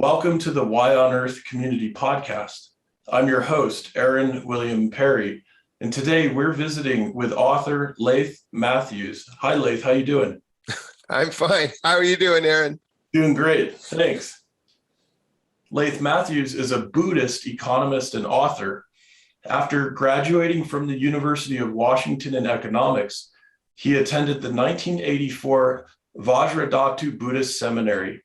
Welcome to the Why on Earth Community Podcast. I'm your host, Aaron William Perry, and today we're visiting with author Layth Matthews. Hi, Layth, how you doing? I'm fine. How are you doing, Aaron? Doing great, thanks. Layth Matthews is a Buddhist economist and author. After graduating from the University of Washington in economics, he attended the 1984 Vajradhatu Buddhist seminary.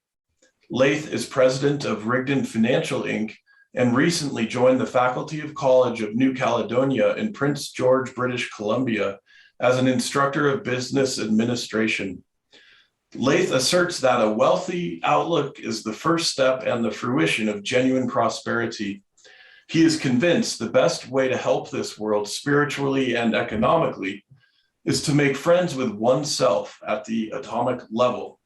Layth is president of Rigden Financial Inc. and recently joined the faculty of College of New Caledonia in Prince George, British Columbia as an instructor of business administration. Layth asserts that a wealthy outlook is the first step and the fruition of genuine prosperity. He is convinced the best way to help this world spiritually and economically is to make friends with oneself at the atomic level.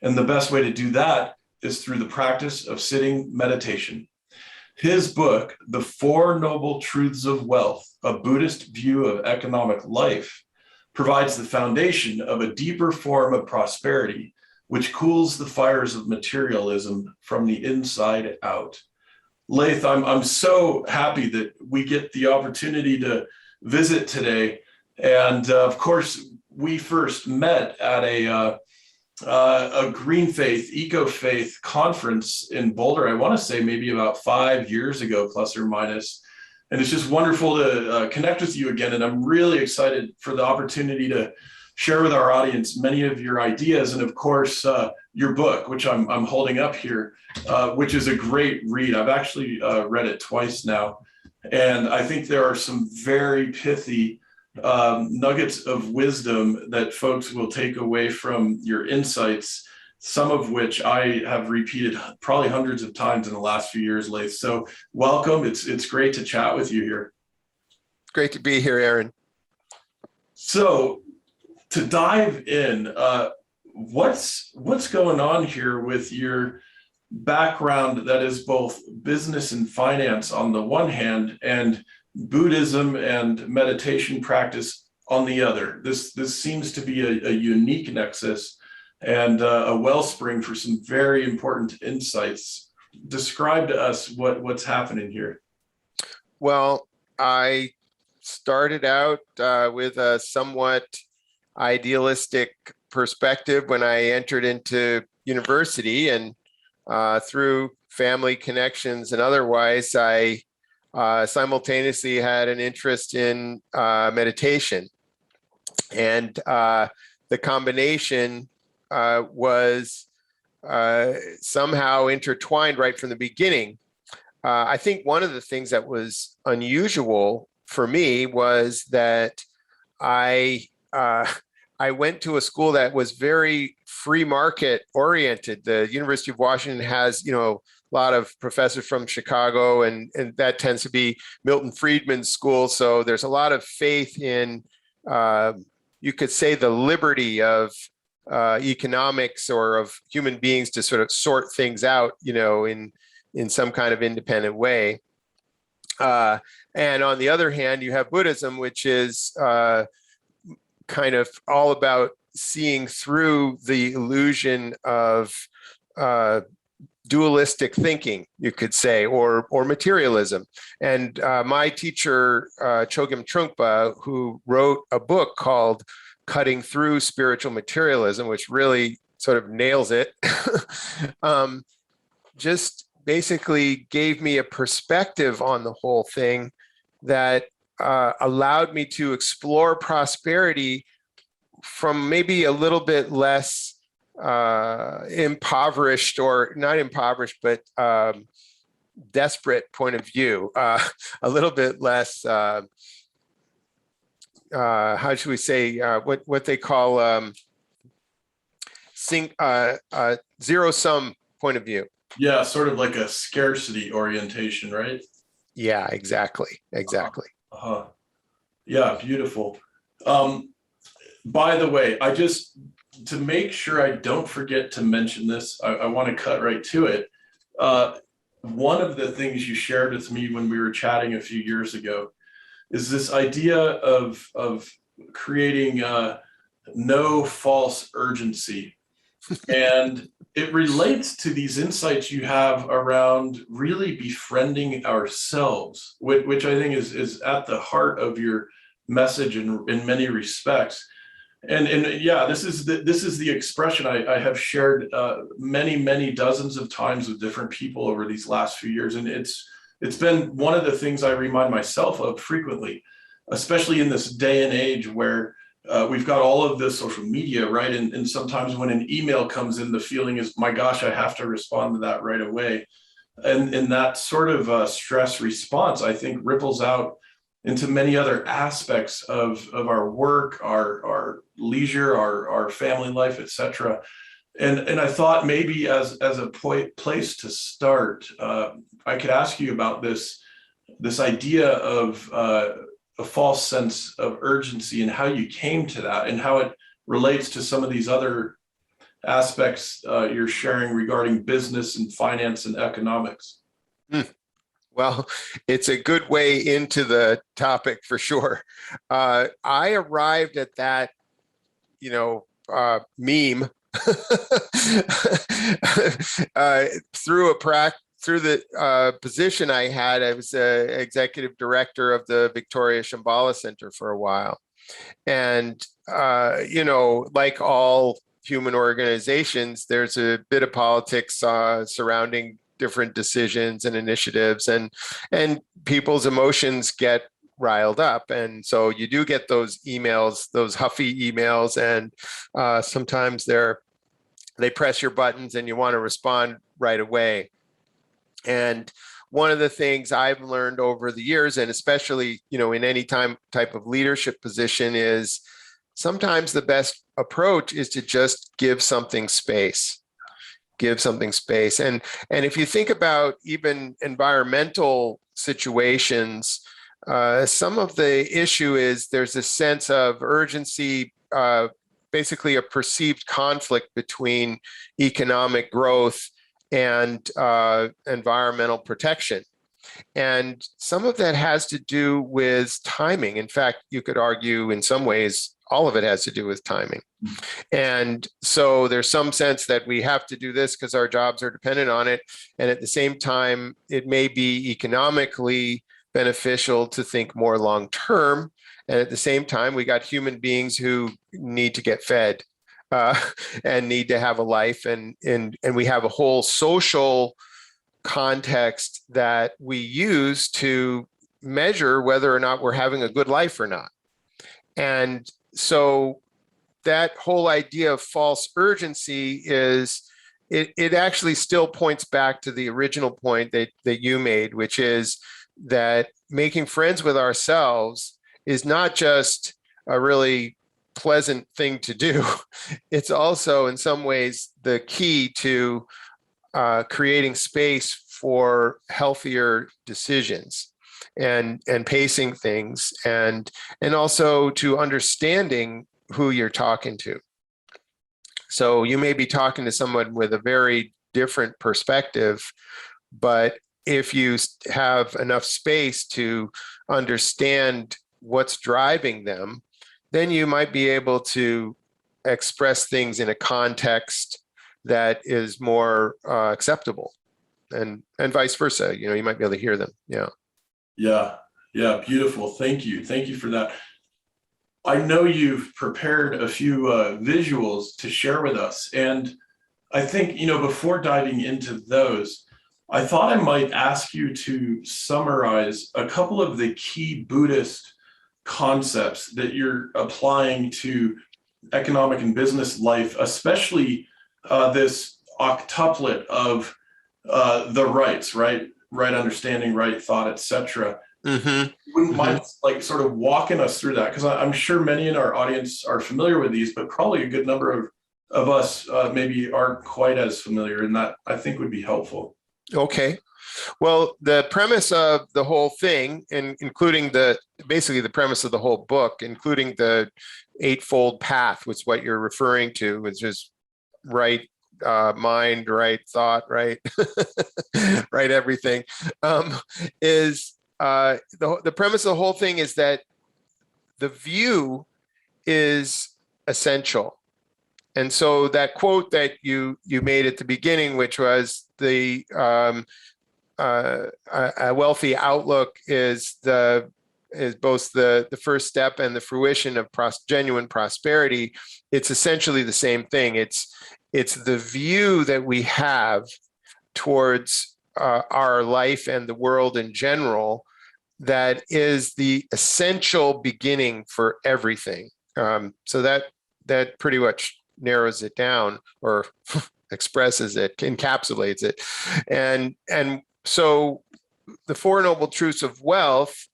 And the best way to do that is through the practice of sitting meditation. His book, The Four Noble Truths of Wealth, a Buddhist view of economic life, provides the foundation of a deeper form of prosperity, which cools the fires of materialism from the inside out. Layth, I'm so happy that we get the opportunity to visit today. And of course, we first met at a green faith, eco-faith conference in Boulder, I want to say maybe about 5 years ago, plus or minus. And it's just wonderful to connect with you again. And I'm really excited for the opportunity to share with our audience many of your ideas. And of course, your book, which I'm holding up here, which is a great read. I've actually read it twice now. And I think there are some very pithy nuggets of wisdom that folks will take away from your insights, some of which I have repeated probably hundreds of times in the last few years, Layth. So welcome. It's great to chat with you here. Great to be here, Aaron. So to dive in, what's going on here with your background that is both business and finance on the one hand, and Buddhism and meditation practice on the other? This seems to be a unique nexus and a wellspring for some very important insights. Describe to us what's happening here. Well, I started out with a somewhat idealistic perspective when I entered into university, and through family connections and otherwise, I simultaneously had an interest in meditation. And the combination was somehow intertwined right from the beginning. I think one of the things that was unusual for me was that I went to a school that was very free market oriented. The University of Washington has, a lot of professors from Chicago, and that tends to be Milton Friedman's school. So there's a lot of faith in, you could say, the liberty of economics or of human beings to sort of sort things out, in some kind of independent way. And on the other hand, you have Buddhism, which is kind of all about seeing through the illusion of dualistic thinking, you could say, or materialism. And my teacher, Chogyam Trungpa, who wrote a book called Cutting Through Spiritual Materialism, which really sort of nails it, just basically gave me a perspective on the whole thing that allowed me to explore prosperity from maybe a little bit less impoverished, or not impoverished, but desperate point of view, a little bit less, how should we say, what they call zero-sum point of view. Yeah, sort of like a scarcity orientation, right? Yeah, exactly. Yeah, beautiful. By the way, to make sure I don't forget to mention this, I want to cut right to it. One of the things you shared with me when we were chatting a few years ago is this idea of creating no false urgency. And it relates to these insights you have around really befriending ourselves, which I think is at the heart of your message in many respects. And yeah, this is the expression I have shared many dozens of times with different people over these last few years, and it's been one of the things I remind myself of frequently, especially in this day and age where we've got all of this social media, right? And sometimes when an email comes in, the feeling is, my gosh, I have to respond to that right away. And that sort of stress response, I think, ripples out into many other aspects of our work, our leisure, our family life, etc. And I thought maybe as a place to start, I could ask you about this idea of a false sense of urgency and how you came to that and how it relates to some of these other aspects you're sharing regarding business and finance and economics. Well, it's a good way into the topic for sure. I arrived at that, meme through the position I had. I was executive director of the Victoria Shambhala Center for a while. And, like all human organizations, there's a bit of politics surrounding different decisions and initiatives, and people's emotions get riled up. And so you do get those emails, those huffy emails, and sometimes they press your buttons and you want to respond right away. And one of the things I've learned over the years, and especially, in any type of leadership position, is sometimes the best approach is to just give something space. And if you think about even environmental situations, some of the issue is there's a sense of urgency, basically a perceived conflict between economic growth and environmental protection. And some of that has to do with timing. In fact, you could argue in some ways, all of it has to do with timing. And so there's some sense that we have to do this because our jobs are dependent on it. And at the same time, it may be economically beneficial to think more long-term. And at the same time, we got human beings who need to get fed and need to have a life. And we have a whole social context that we use to measure whether or not we're having a good life or not. And so that whole idea of false urgency it actually still points back to the original point that you made, which is that making friends with ourselves is not just a really pleasant thing to do. It's also in some ways the key to creating space for healthier decisions and pacing things, and also to understanding who you're talking to. So you may be talking to someone with a very different perspective, but if you have enough space to understand what's driving them, then you might be able to express things in a context that is more acceptable, and vice versa. You might be able to hear them. Yeah, beautiful. Thank you for that. I know you've prepared a few visuals to share with us, and I think, before diving into those, I thought I might ask you to summarize a couple of the key Buddhist concepts that you're applying to economic and business life, especially this octuplet of the rights, right understanding, right thought, etc. Mm-hmm. Wouldn't mind sort of walking us through that, because I'm sure many in our audience are familiar with these, but probably a good number of us maybe aren't quite as familiar, and that I think would be helpful. Okay. Well, the premise of the whole thing, and including basically the premise of the whole book, including the Eightfold Path, which is what you're referring to, which is right mind, right thought, right, right everything, is the premise of the whole thing is that the view is essential. And so that quote that you made at the beginning, which was a wealthy outlook is both the first step and the fruition of genuine prosperity. It's essentially the same thing. It's the view that we have towards our life and the world in general that is the essential beginning for everything. So that pretty much narrows it down, or expresses it, encapsulates it. And so the Four Noble Truths of Wealth,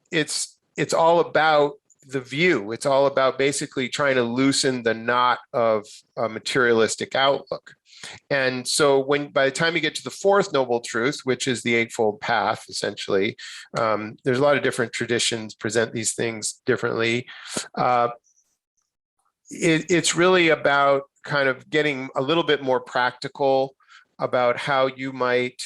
it's all about the view. It's all about basically trying to loosen the knot of a materialistic outlook. And so by the time you get to the fourth noble truth, which is the Eightfold Path, essentially, there's a lot of different traditions present these things differently. It's really about kind of getting a little bit more practical about how you might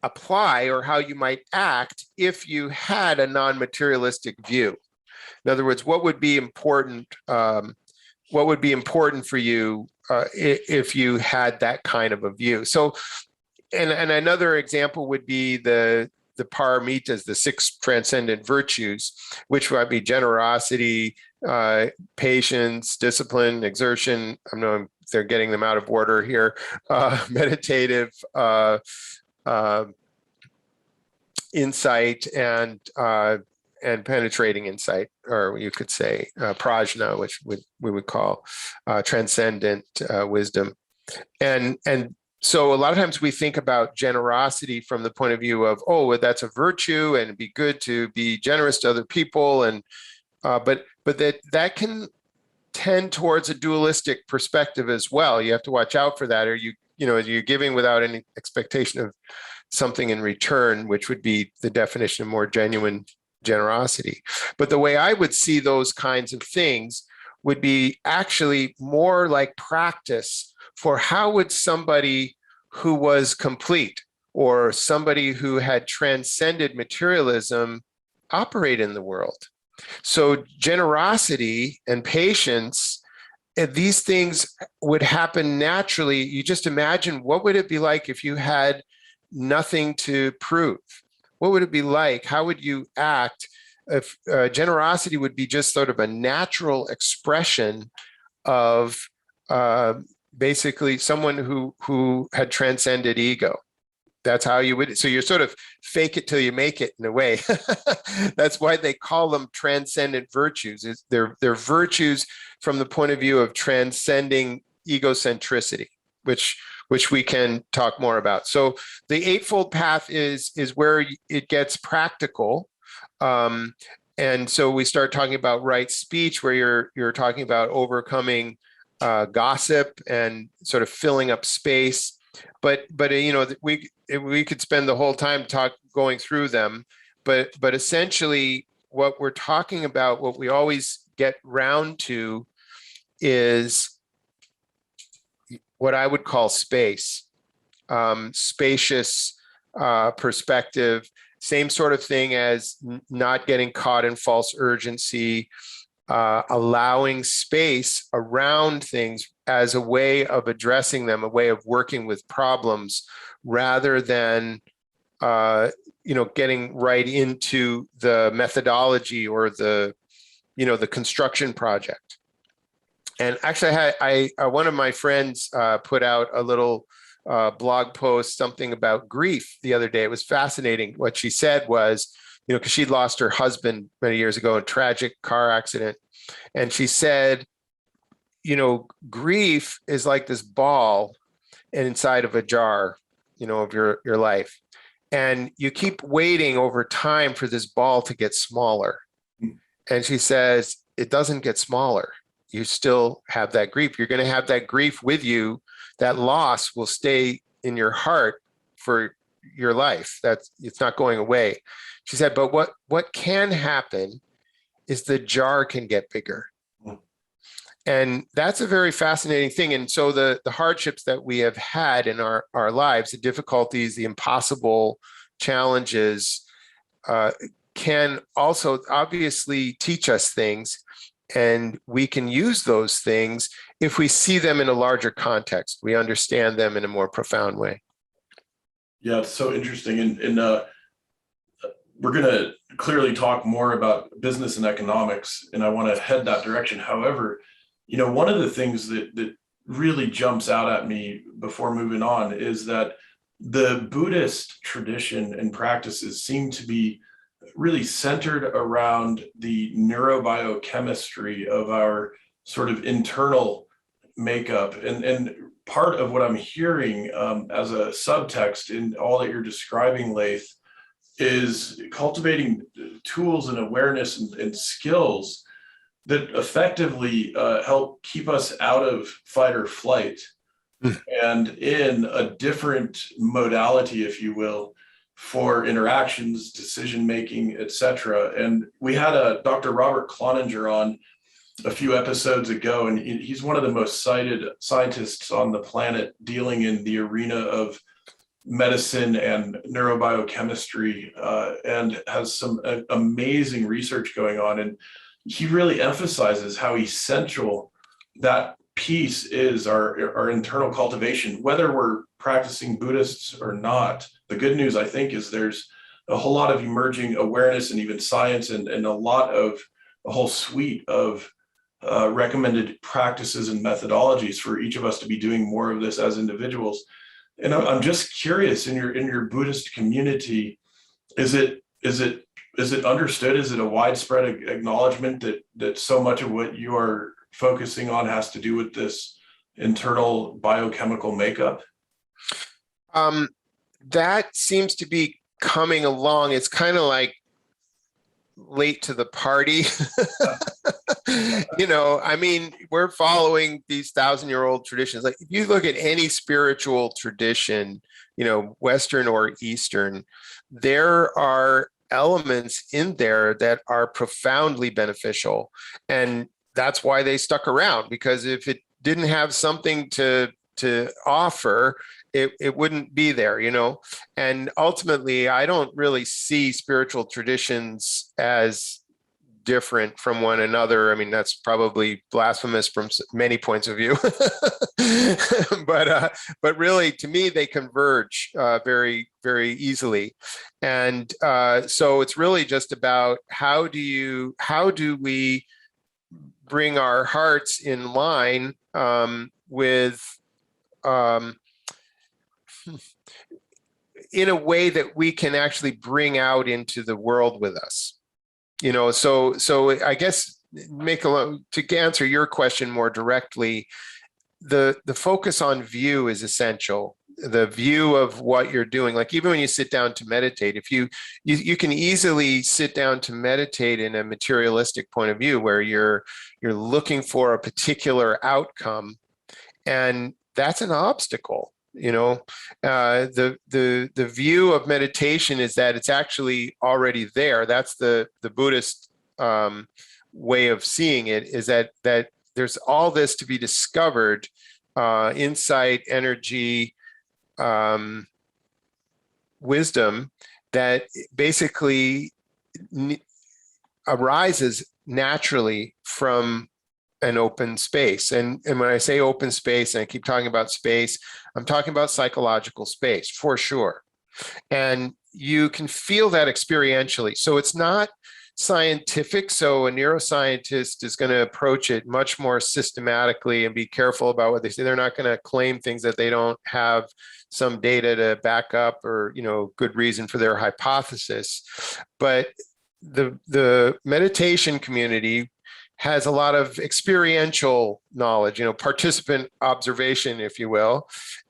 apply, or how you might act if you had a non-materialistic view. In other words, what would be important? What would be important for you if you had that kind of a view? So, and another example would be the paramitas, the six transcendent virtues, which would be generosity, patience, discipline, exertion. I know they're getting them out of order here. Meditative, insight, and penetrating insight, or you could say prajna, which we would call transcendent wisdom. And so a lot of times we think about generosity from the point of view of, oh, well, that's a virtue and it'd be good to be generous to other people, and but that can tend towards a dualistic perspective as well. You have to watch out for that, or you're giving without any expectation of something in return, which would be the definition of more genuine generosity. But the way I would see those kinds of things would be actually more like practice for how would somebody who was complete, or somebody who had transcended materialism, operate in the world. So generosity and patience, these things would happen naturally. You just imagine, what would it be like if you had nothing to prove? What would it be like? How would you act if generosity would be just sort of a natural expression of basically someone who had transcended ego? That's how you would. So you're sort of fake it till you make it, in a way. That's why they call them transcendent virtues. They're virtues from the point of view of transcending egocentricity, which we can talk more about. So the Eightfold Path is where it gets practical. And so we start talking about right speech, where you're talking about overcoming gossip and sort of filling up space. But we could spend the whole time going through them. But essentially, what we're talking about, what we always get round to, is what I would call space, spacious perspective, same sort of thing as not getting caught in false urgency, allowing space around things as a way of addressing them, a way of working with problems, rather than getting right into the methodology or the construction project. And actually, I one of my friends put out a little blog post, something about grief the other day. It was fascinating. What she said was, because she'd lost her husband many years ago in a tragic car accident. And she said, grief is like this ball inside of a jar, of your life. And you keep waiting over time for this ball to get smaller. And she says, it doesn't get smaller. You still have that grief. You're going to have that grief with you. That loss will stay in your heart for your life. It's not going away. She said, but what can happen is the jar can get bigger. And that's a very fascinating thing. And so the hardships that we have had in our lives, the difficulties, the impossible challenges, can also obviously teach us things. and we can use those things if we see them in a larger context. We understand them in a more profound way. Yeah, it's so interesting. And we're going to clearly talk more about business and economics, and I want to head that direction. However, one of the things that really jumps out at me before moving on is that the Buddhist tradition and practices seem to be really centered around the neurobiochemistry of our sort of internal makeup. And part of what I'm hearing as a subtext in all that you're describing, Layth, is cultivating tools and awareness and skills that effectively help keep us out of fight or flight and in a different modality, if you will, for interactions, decision-making, etc. And we had Dr. Robert Cloninger on a few episodes ago, and he's one of the most cited scientists on the planet dealing in the arena of medicine and neurobiochemistry, and has some amazing research going on. And he really emphasizes how essential that piece is, our internal cultivation, whether we're practicing Buddhists or not. The good news, I think, is there's a whole lot of emerging awareness and even science and a whole suite of recommended practices and methodologies for each of us to be doing more of this as individuals. And I'm just curious, in your Buddhist community, is it understood? Is it a widespread acknowledgement that so much of what you are focusing on has to do with this internal biochemical makeup? That seems to be coming along. It's kind of like late to the party. We're following these 1,000-year-old traditions. Like if you look at any spiritual tradition, Western or Eastern, there are elements in there that are profoundly beneficial. And that's why they stuck around, because if it didn't have something to offer, it wouldn't be there, And ultimately, I don't really see spiritual traditions as different from one another. I mean, that's probably blasphemous from many points of view, but really, to me, they converge very, very easily. And so it's really just about how do we bring our hearts in line with in a way that we can actually bring out into the world with us. So I guess to answer your question more directly, the focus on view is essential. The view of what you're doing, like even when you sit down to meditate, if you can easily sit down to meditate in a materialistic point of view where you're looking for a particular outcome, and that's an obstacle. The view of meditation is that it's actually already there. That's the Buddhist way of seeing it, is that there's all this to be discovered, insight, energy, wisdom that basically arises naturally from an open space. And when I say open space, and I keep talking about space, I'm talking about psychological space for sure. And you can feel that experientially. So it's not scientific. So a neuroscientist is going to approach it much more systematically and be careful about what they say. They're not going to claim things that they don't have some data to back up or, good reason for their hypothesis. But the meditation community has a lot of experiential knowledge, participant observation, if you will,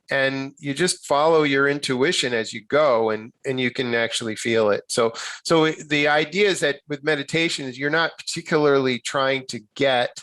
and you just follow your intuition as you go, and you can actually feel it. So the idea is that with meditation is you're not particularly trying to get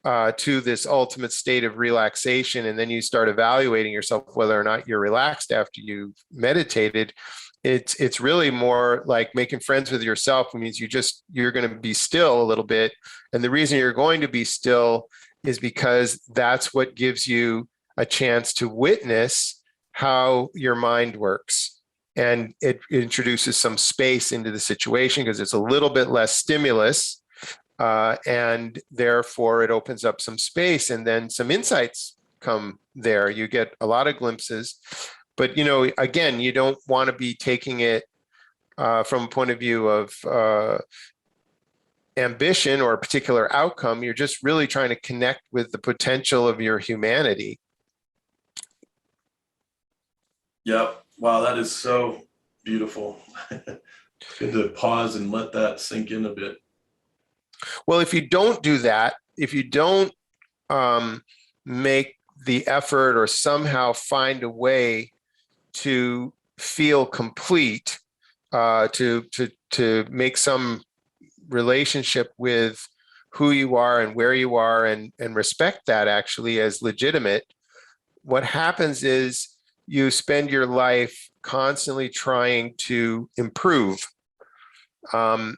to this ultimate state of relaxation, and then you start evaluating yourself whether or not you're relaxed after you meditated. It's really more like making friends with yourself. It means you're going to be still a little bit. And the reason you're going to be still is because that's what gives you a chance to witness how your mind works. And it introduces some space into the situation because it's a little bit less stimulus. and therefore it opens up some space, and then some insights come there. You get a lot of glimpses, but again, you don't want to be taking it from a point of view of ambition or a particular outcome. You're just really trying to connect with the potential of your humanity. Yep. Wow, that is so beautiful. Good to pause and let that sink in a bit. Well, if you don't do that, if you don't make the effort or somehow find a way to feel complete, to make some relationship with who you are and where you are, and respect that actually as legitimate, what happens is you spend your life constantly trying to improve. And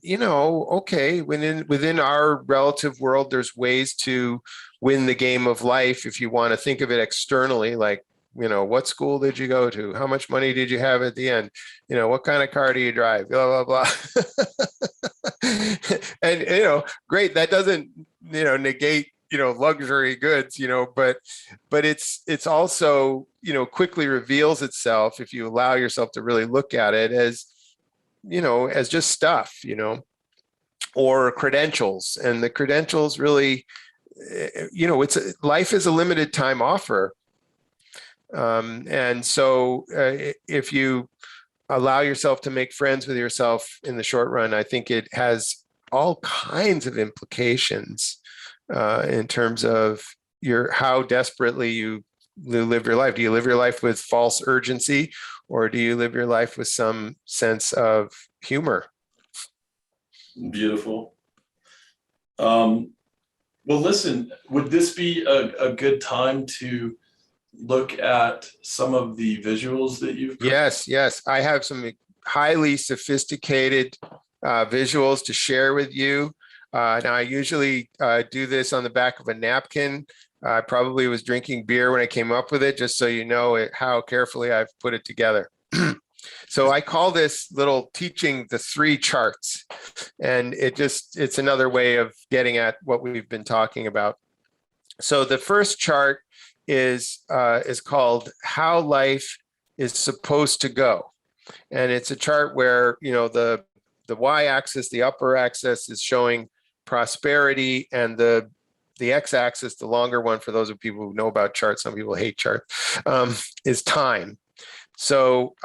okay, within our relative world, there's ways to win the game of life if you want to think of it externally, like, what school did you go to? How much money did you have at the end? What kind of car do you drive? Blah, blah, blah. And, great. That doesn't, negate, luxury goods, but it's also, quickly reveals itself, if you allow yourself to really look at it, as just stuff, or credentials. And the credentials really, life is a limited time offer. And so if you allow yourself to make friends with yourself in the short run, I think it has all kinds of implications in terms of how desperately you live your life. Do you live your life with false urgency, or do you live your life with some sense of humor? Beautiful. Well, listen, would this be a good time to look at some of the visuals that you've prepared? Yes. I have some highly sophisticated visuals to share with you. Now, I usually do this on the back of a napkin. I probably was drinking beer when I came up with it, just so you know how carefully I've put it together. So I call this little teaching the three charts, and it's another way of getting at what we've been talking about. So the first chart is called How Life is Supposed to Go. And it's a chart where, the y-axis, the upper axis, is showing prosperity, and the x-axis, the longer one, for those of people who know about charts, some people hate charts, is time. So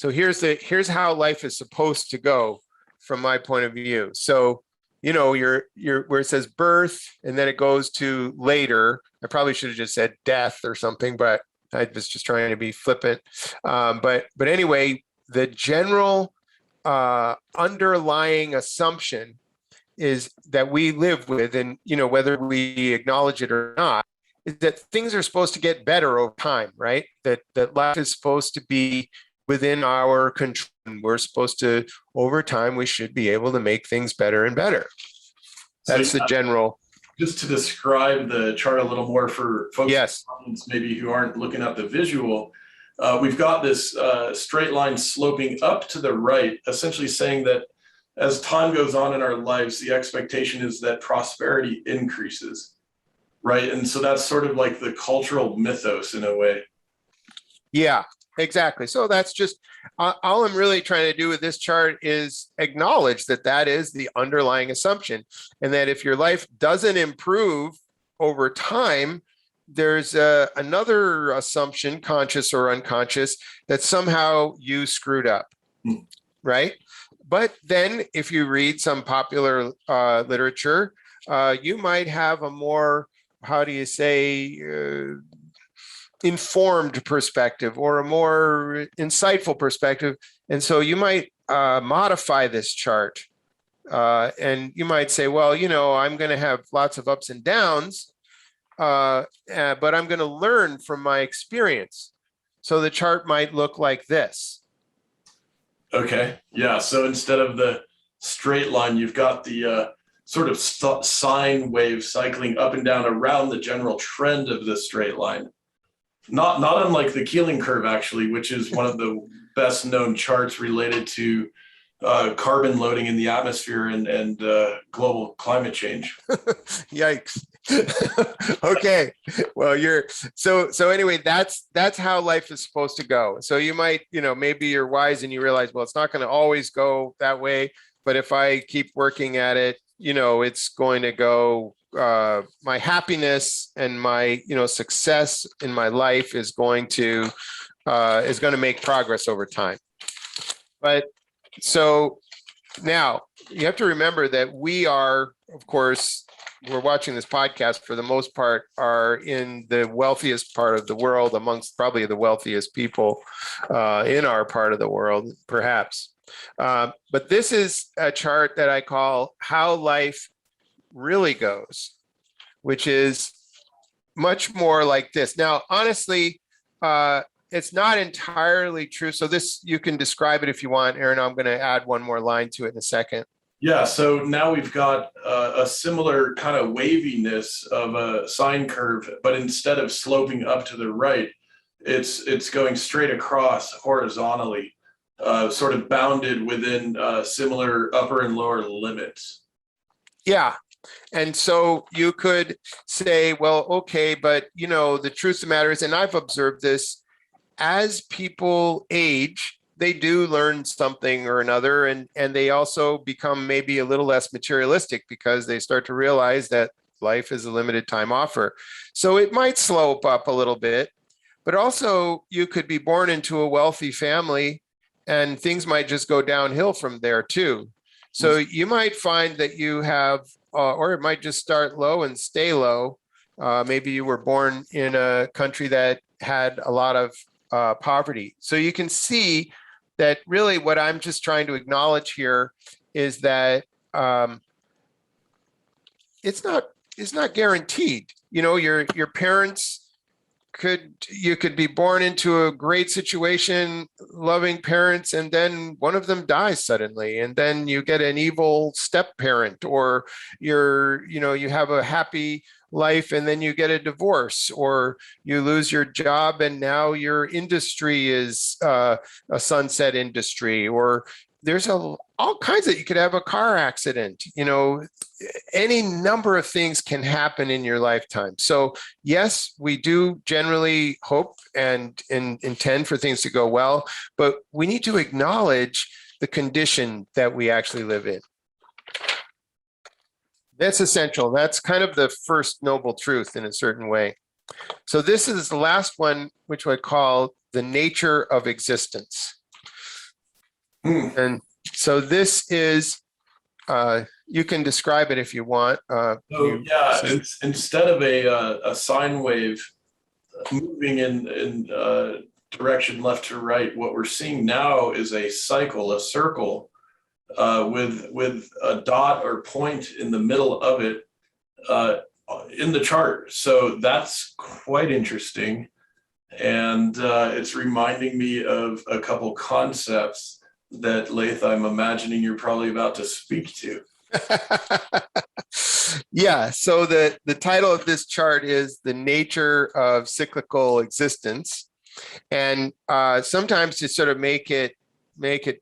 here's how life is supposed to go from my point of view. So you're where it says birth, and then it goes to later. I probably should have just said death or something, but I was just trying to be flippant. But anyway, the general underlying assumption is that we live with, and whether we acknowledge it or not, is that things are supposed to get better over time, right? That life is supposed to be within our control. We're supposed to, over time, we should be able to make things better and better. That's the general. Just to describe the chart a little more for folks, yes, maybe who aren't looking at the visual, we've got this straight line sloping up to the right, essentially saying that as time goes on in our lives, the expectation is that prosperity increases, right? And so that's sort of like the cultural mythos in a way. Yeah, exactly. So that's just, all I'm really trying to do with this chart is acknowledge that is the underlying assumption. And that if your life doesn't improve over time, there's another assumption, conscious or unconscious, that somehow you screwed up, right? But then if you read some popular literature, you might have a more, how do you say, informed perspective, or a more insightful perspective. And so you might modify this chart, and you might say, well, I'm going to have lots of ups and downs, but I'm going to learn from my experience. So the chart might look like this. Okay. Yeah. So instead of the straight line, you've got the sort of sine wave cycling up and down around the general trend of the straight line. Not unlike the Keeling curve, actually, which is one of the best known charts related to carbon loading in the atmosphere and global climate change. Yikes. Okay. Well, so anyway, that's how life is supposed to go. So you might, maybe you're wise and you realize, well, it's not going to always go that way, but if I keep working at it, it's going to go, my happiness and my, success in my life is going to make progress over time. But so now you have to remember that we are, of course, we're watching this podcast for the most part are in the wealthiest part of the world, amongst probably the wealthiest people in our part of the world, perhaps. But this is a chart that I call How Life Really Goes, which is much more like this. Now, honestly, it's not entirely true. So this, you can describe it if you want, Aaron. I'm going to add one more line to it in a second. Yeah, so now we've got a similar kind of waviness of a sine curve, but instead of sloping up to the right, it's going straight across horizontally, sort of bounded within similar upper and lower limits. Yeah. And so you could say, well, okay, but the truth of the matter is, and I've observed this, as people age, they do learn something or another, and they also become maybe a little less materialistic because they start to realize that life is a limited time offer. So it might slope up a little bit, but also you could be born into a wealthy family and things might just go downhill from there too. So you might find that you have, or it might just start low and stay low. Maybe you were born in a country that had a lot of poverty. So you can see that really what I'm just trying to acknowledge here is that it's not guaranteed. Your parents you could be born into a great situation, loving parents, and then one of them dies suddenly, and then you get an evil step parent, or you have a happy life and then you get a divorce, or you lose your job and now your industry is a sunset industry, or there's all kinds of, you could have a car accident, any number of things can happen in your lifetime. So yes, we do generally hope and intend for things to go well, but we need to acknowledge the condition that we actually live in. That's essential. That's kind of the first noble truth in a certain way. So this is the last one, which I call the nature of existence. And so this is, you can describe it if you want. Instead of a sine wave moving in direction left to right, what we're seeing now is a cycle, a circle, with a dot or point in the middle of it in the chart. So that's quite interesting. And it's reminding me of a couple concepts that, Layth, I'm imagining you're probably about to speak to. Yeah, so the title of this chart is The Nature of Cyclical Existence. And sometimes to sort of make it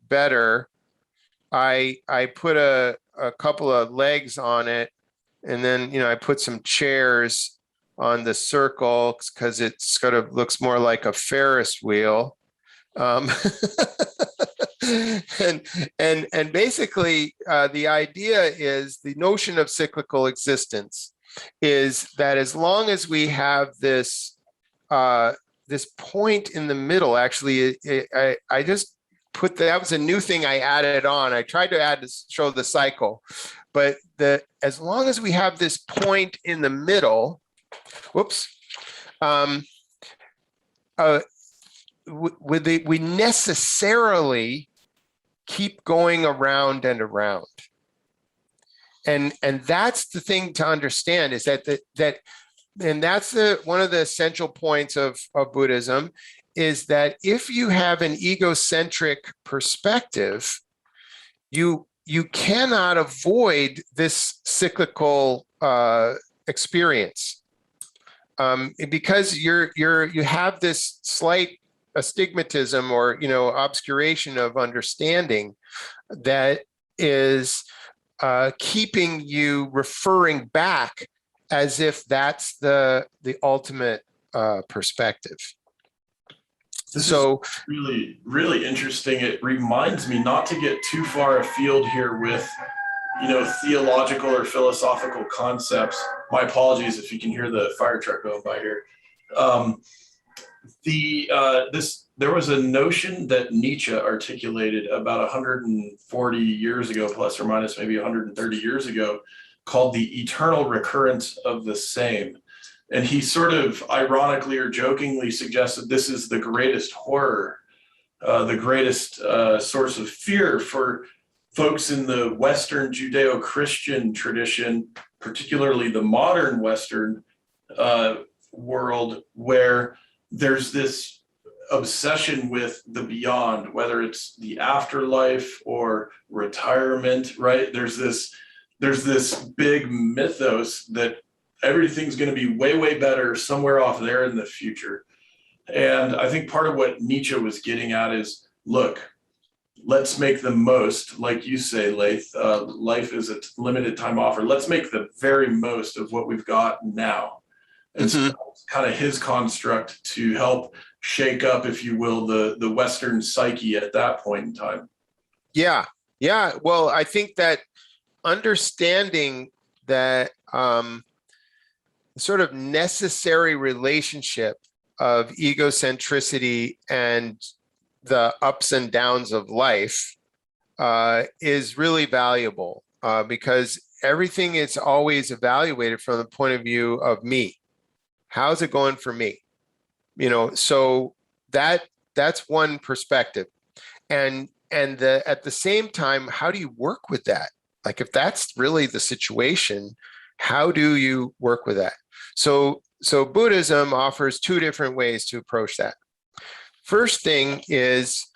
better, I put a couple of legs on it, and then I put some chairs on the circle because it sort of looks more like a Ferris wheel. And basically the idea is, the notion of cyclical existence is that as long as we have this this point in the middle, actually I just put that was a new thing I added on. I tried to show the cycle, but as long as we have this point in the middle, we necessarily keep going around and around. And that's the thing to understand, is that and that's one of the essential points of Buddhism, is that if you have an egocentric perspective, you cannot avoid this cyclical experience, because you have this slight astigmatism or, obscuration of understanding that is keeping you referring back as if that's the ultimate perspective. This So is really, really interesting. It reminds me not to get too far afield here with, theological or philosophical concepts. My apologies if you can hear the fire truck going by here. There was a notion that Nietzsche articulated about 140 years ago, plus or minus maybe 130 years ago, called the eternal recurrence of the same. And he sort of ironically or jokingly suggested this is the greatest horror, the greatest source of fear for folks in the Western Judeo-Christian tradition, particularly the modern Western world, where there's this obsession with the beyond, whether it's the afterlife or retirement, right? There's this big mythos that everything's going to be way, way better somewhere off there in the future. And I think part of what Nietzsche was getting at is, look, let's make the most, like you say, Layth, life is a limited time offer. Let's make the very most of what we've got now. And so it's kind of his construct to help shake up, if you will, the Western psyche at that point in time. Yeah. Well, I think that understanding that sort of necessary relationship of egocentricity and the ups and downs of life is really valuable because everything is always evaluated from the point of view of me. How's it going for me? So that's one perspective. And at the same time, how do you work with that? Like, if that's really the situation, how do you work with that? So Buddhism offers two different ways to approach that. First thing is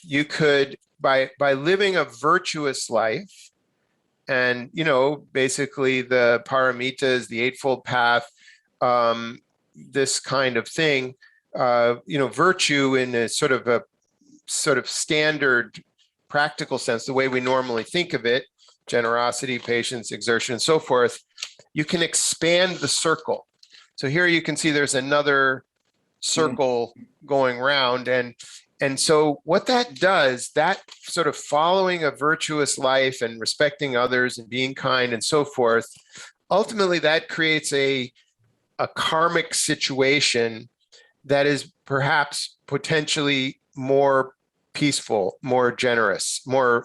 you could, by living a virtuous life, and basically the paramitas, the Eightfold Path, this kind of thing, virtue in a sort of standard practical sense, the way we normally think of it, generosity, patience, exertion, and so forth, you can expand the circle. So here you can see there's another circle going round. And so what that does, that sort of following a virtuous life and respecting others and being kind and so forth, ultimately that creates a karmic situation that is perhaps potentially more peaceful, more generous, more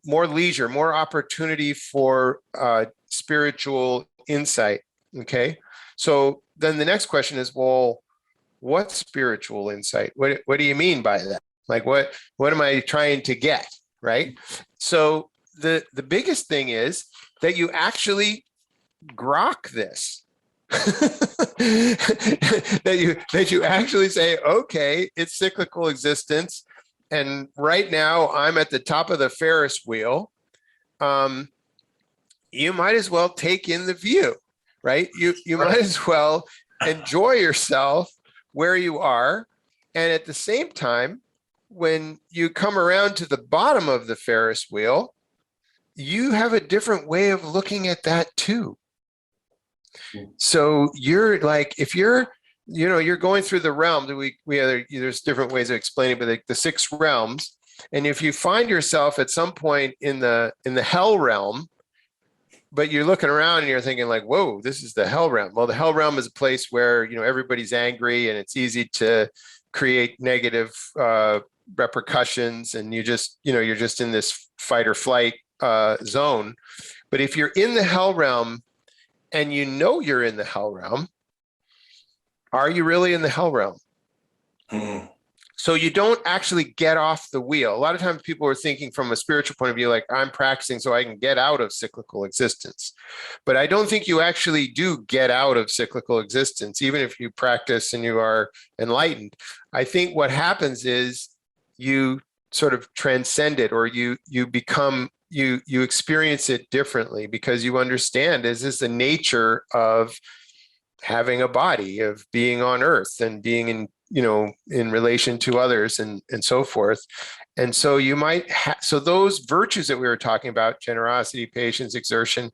leisure, more opportunity for spiritual insight. Okay, so then the next question is, well, what's spiritual insight? What do you mean by that? Like, what am I trying to get? Right. So the biggest thing is that you actually grok this. that you actually say, okay, it's cyclical existence, and right now I'm at the top of the Ferris wheel. You might as well take in the view, right? You might as well enjoy yourself where you are, and at the same time, when you come around to the bottom of the Ferris wheel, you have a different way of looking at that too. So you're like, if you're going through the realm, there's different ways of explaining, but like the 6 realms. And if you find yourself at some point in the hell realm, but you're looking around and you're thinking like, whoa, this is the hell realm. Well, the hell realm is a place where, everybody's angry and it's easy to create negative repercussions. And you're just in this fight or flight zone. But if you're in the hell realm, and you're in the hell realm, are you really in the hell realm? So you don't actually get off the wheel. A lot of times people are thinking from a spiritual point of view, like, I'm practicing so I can get out of cyclical existence. But I don't think you actually do get out of cyclical existence, even if you practice and you are enlightened. I think what happens is you sort of transcend it, or you become, you experience it differently, because you understand this is the nature of having a body, of being on earth and being in relation to others and so forth. And so you might so those virtues that we were talking about, generosity, patience, exertion,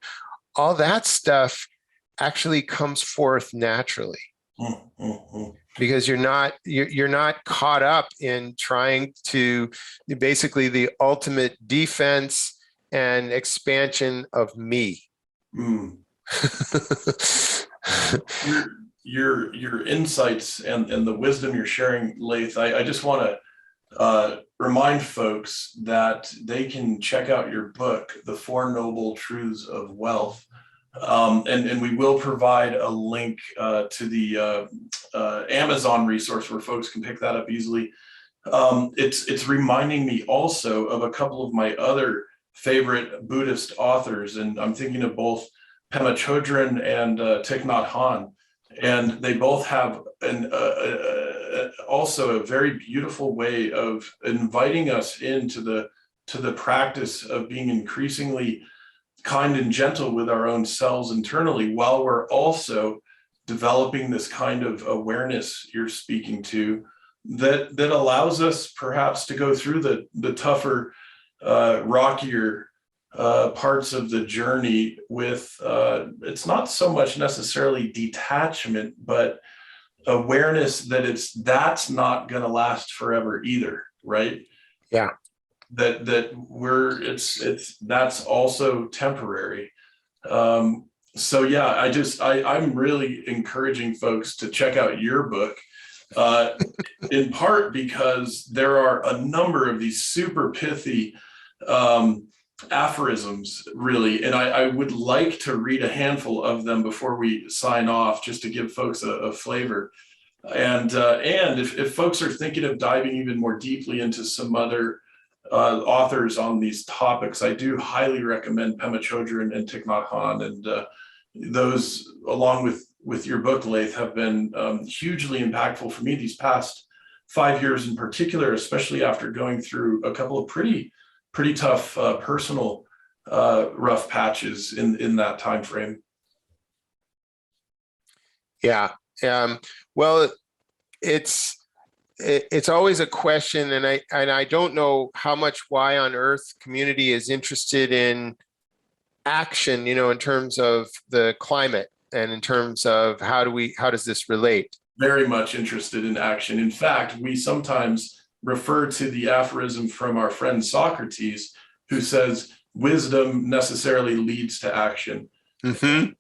all that stuff actually comes forth naturally. Because you're not caught up in trying to basically the ultimate defense and expansion of me. Your insights and the wisdom you're sharing, Layth, I just want to remind folks that they can check out your book, The Four Noble Truths of Wealth. And we will provide a link to the Amazon resource where folks can pick that up easily. It's reminding me also of a couple of my other favorite Buddhist authors, and I'm thinking of both Pema Chodron and Thich Nhat Hanh, and they both have also a very beautiful way of inviting us into the practice of being increasingly kind and gentle with our own selves internally, while we're also developing this kind of awareness you're speaking to that allows us perhaps to go through the tougher, rockier parts of the journey with, it's not so much necessarily detachment, but awareness that that's not going to last forever either, right? Yeah. That's also temporary. So yeah, I'm really encouraging folks to check out your book, in part because there are a number of these super pithy aphorisms, really, and I would like to read a handful of them before we sign off, just to give folks a flavor. And if folks are thinking of diving even more deeply into some other authors on these topics, I do highly recommend Pema Chodron and Thich Nhat Hanh, and those, along with your book, Layth, have been hugely impactful for me these past 5 years in particular, especially after going through a couple of pretty tough personal rough patches in that time frame. Yeah. Well, it's always a question, and I don't know how much why on earth community is interested in action, in terms of the climate and in terms of how does this relate? Very much interested in action. In fact, we sometimes refer to the aphorism from our friend Socrates, who says wisdom necessarily leads to action. Action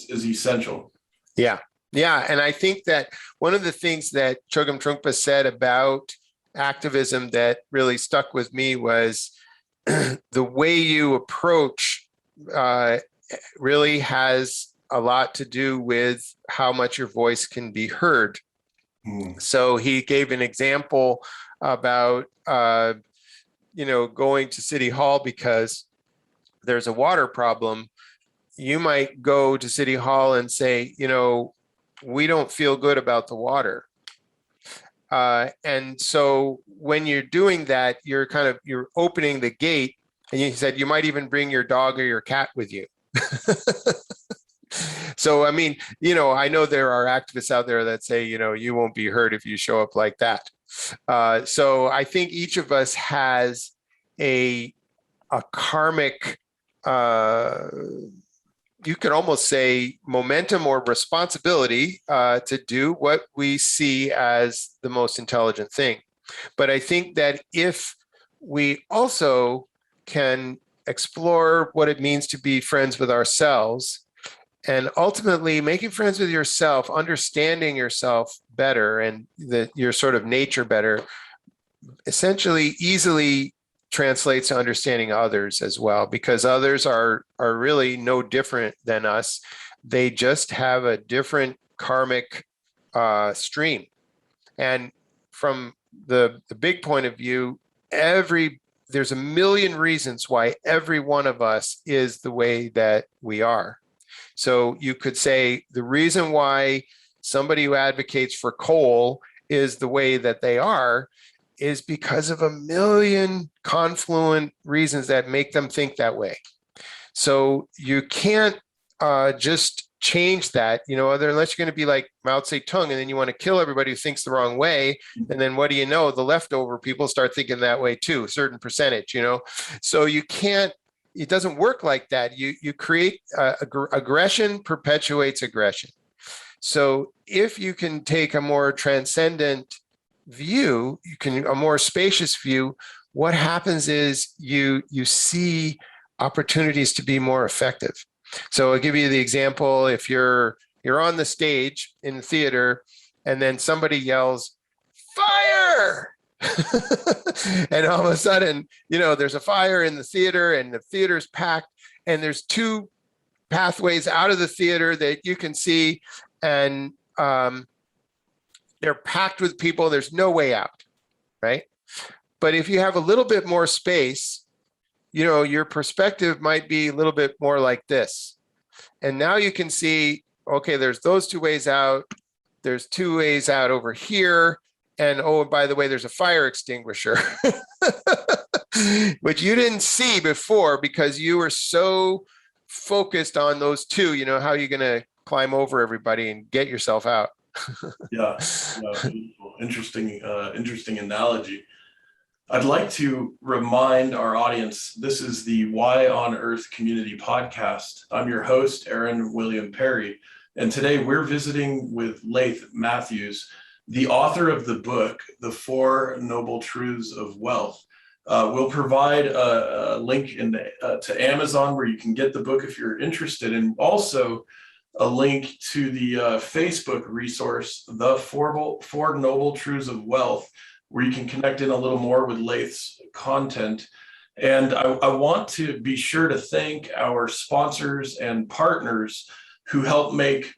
is essential. Yeah. Yeah. And I think that one of the things that Chogyam Trungpa said about activism that really stuck with me was the way you approach really has a lot to do with how much your voice can be heard. So he gave an example about, going to City Hall because there's a water problem. You might go to City Hall and say, we don't feel good about the water. And so when you're doing that, you're opening the gate, and you said you might even bring your dog or your cat with you. So, I mean, I know there are activists out there that say, you won't be heard if you show up like that. So I think each of us has a karmic, you could almost say momentum or responsibility to do what we see as the most intelligent thing. But I think that if we also can explore what it means to be friends with ourselves, and ultimately making friends with yourself, understanding yourself better and your sort of nature better, essentially easily translates to understanding others as well, because others are really no different than us. They just have a different karmic stream. And from the big point of view, there's a million reasons why every one of us is the way that we are. So you could say the reason why somebody who advocates for coal is the way that they are is because of a million confluent reasons that make them think that way. So you can't just change that, unless you're going to be like Mao Zedong and then you want to kill everybody who thinks the wrong way. And then what do you know? The leftover people start thinking that way too, a certain percentage, So you can't, it doesn't work like that. You create aggression perpetuates aggression. So if you can take a more transcendent view, a more spacious view, what happens is you see opportunities to be more effective. So I'll give you the example. If you're on the stage in the theater and then somebody yells, "Fire!" and all of a sudden, there's a fire in the theater and the theater's packed and there's two pathways out of the theater that you can see, and they're packed with people. There's no way out, right? But if you have a little bit more space, your perspective might be a little bit more like this. And now you can see, okay, there's those two ways out. There's two ways out over here. And oh, by the way, there's a fire extinguisher, which you didn't see before because you were so focused on those two. How are you going to climb over everybody and get yourself out? Yeah, interesting analogy. I'd like to remind our audience, this is the Why on Earth Community Podcast. I'm your host, Aaron William Perry, and today we're visiting with Layth Matthews, the author of the book, The Four Noble Truths of Wealth. We'll provide a link to Amazon where you can get the book if you're interested, and also a link to the Facebook resource, The Four Noble Truths of Wealth, where you can connect in a little more with Layth's content. And I want to be sure to thank our sponsors and partners who help make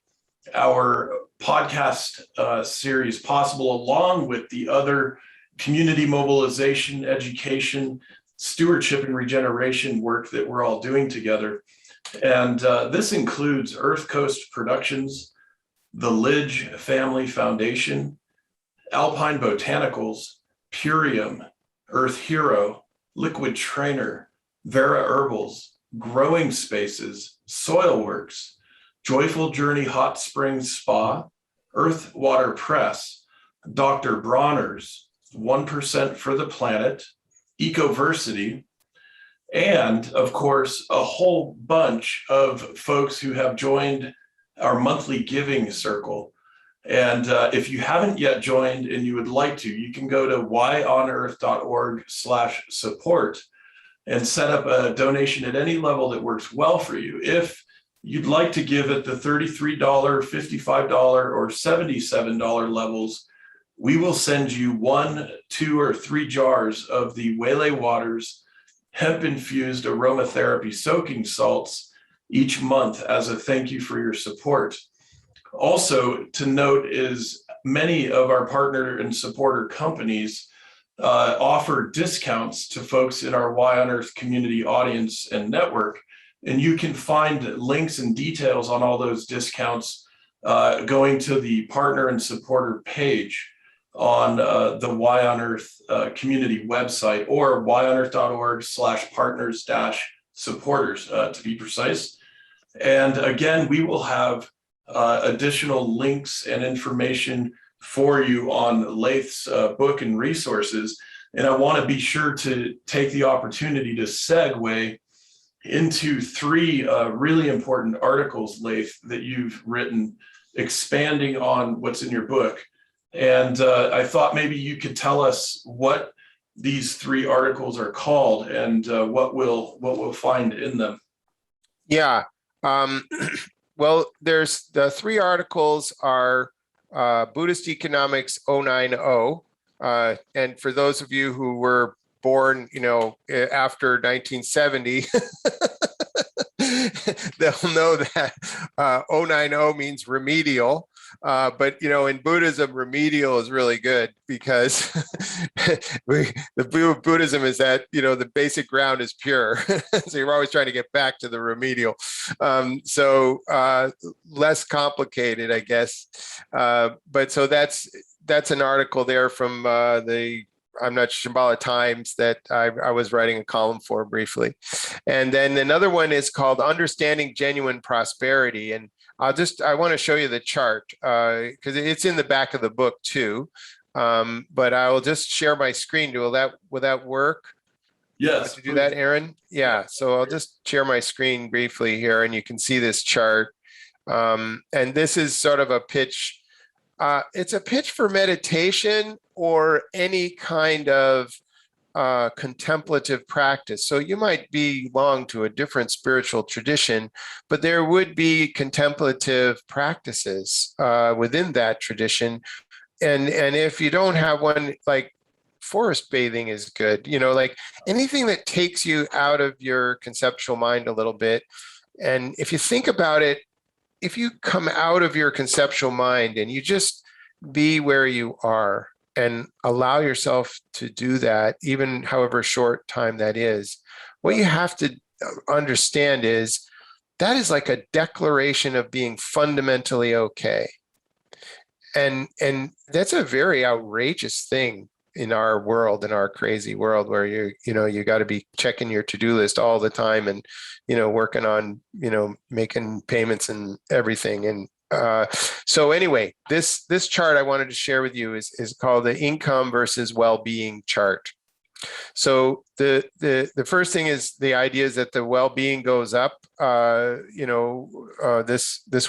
our podcast series possible, along with the other community mobilization, education, stewardship, and regeneration work that we're all doing together. And this includes Earth Coast Productions, the Lidge Family Foundation, Alpine Botanicals, Purium, Earth Hero, Liquid Trainer, Vera Herbals, Growing Spaces, Soilworks, Joyful Journey Hot Springs Spa, Earth Water Press, Dr. Bronner's, 1% for the Planet, Ecoversity, and of course, a whole bunch of folks who have joined our monthly giving circle. And if you haven't yet joined and you would like to, you can go to whyonearth.org/support and set up a donation at any level that works well for you. If you'd like to give at the $33, $55, or $77 levels, we will send you 1, 2, or 3 jars of the Waylay Waters hemp-infused aromatherapy soaking salts each month as a thank you for your support. Also to note is many of our partner and supporter companies offer discounts to folks in our Why on Earth community audience and network. And you can find links and details on all those discounts going to the partner and supporter page on the Why on Earth community website, or whyonearth.org/partners-supporters to be precise. And again, we will have additional links and information for you on Layth's book and resources. And I want to be sure to take the opportunity to segue into 3 really important articles, Layth, that you've written, expanding on what's in your book. And I thought maybe you could tell us what these 3 articles are called and what we'll find in them. Yeah. Well, there's the 3 articles are Buddhist Economics 090. And for those of you who were born, after 1970, they'll know that 090 means remedial. But in Buddhism, remedial is really good because the Buddhism is that the basic ground is pure, so you're always trying to get back to the remedial. So less complicated, I guess. But so that's an article there from the Shambhala Times that I was writing a column for briefly. And then another one is called Understanding Genuine Prosperity. And I want to show you the chart because it's in the back of the book too. But I will just share my screen. Will that work? Yes. To do that, Aaron? Yeah. So I'll just share my screen briefly here, and you can see this chart. And this is sort of a pitch. It's a pitch for meditation or any kind of contemplative practice. So you might belong to a different spiritual tradition, but there would be contemplative practices within that tradition. And if you don't have one, like forest bathing is good, like anything that takes you out of your conceptual mind a little bit. And if you think about it, if you come out of your conceptual mind and you just be where you are and allow yourself to do that, even however short time that is, what you have to understand is that is like a declaration of being fundamentally okay. And that's a very outrageous thing in our world, in our crazy world, where you got to be checking your to-do list all the time and, working on, making payments and everything. And so anyway, this chart I wanted to share with you is called the income versus well-being chart. So the first thing is the idea is that the well-being goes up. This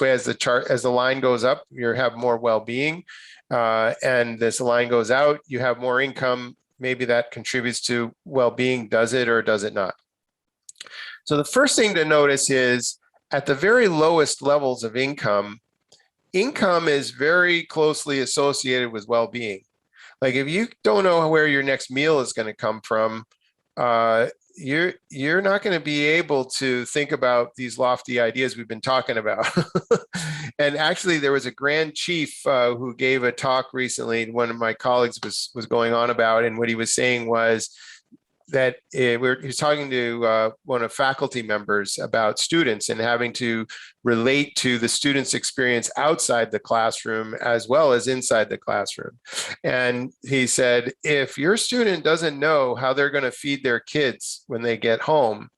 way, as the line goes up, you have more well-being, and this line goes out, you have more income. Maybe that contributes to well-being. Does it or does it not? So the first thing to notice is at the very lowest levels of income is very closely associated with well-being. Like if you don't know where your next meal is going to come from, you're not going to be able to think about these lofty ideas we've been talking about. And actually, there was a Grand Chief who gave a talk recently. One of my colleagues was going on about, and what he was saying was that he was talking to one of faculty members about students and having to relate to the student's experience outside the classroom as well as inside the classroom. And he said, if your student doesn't know how they're going to feed their kids when they get home,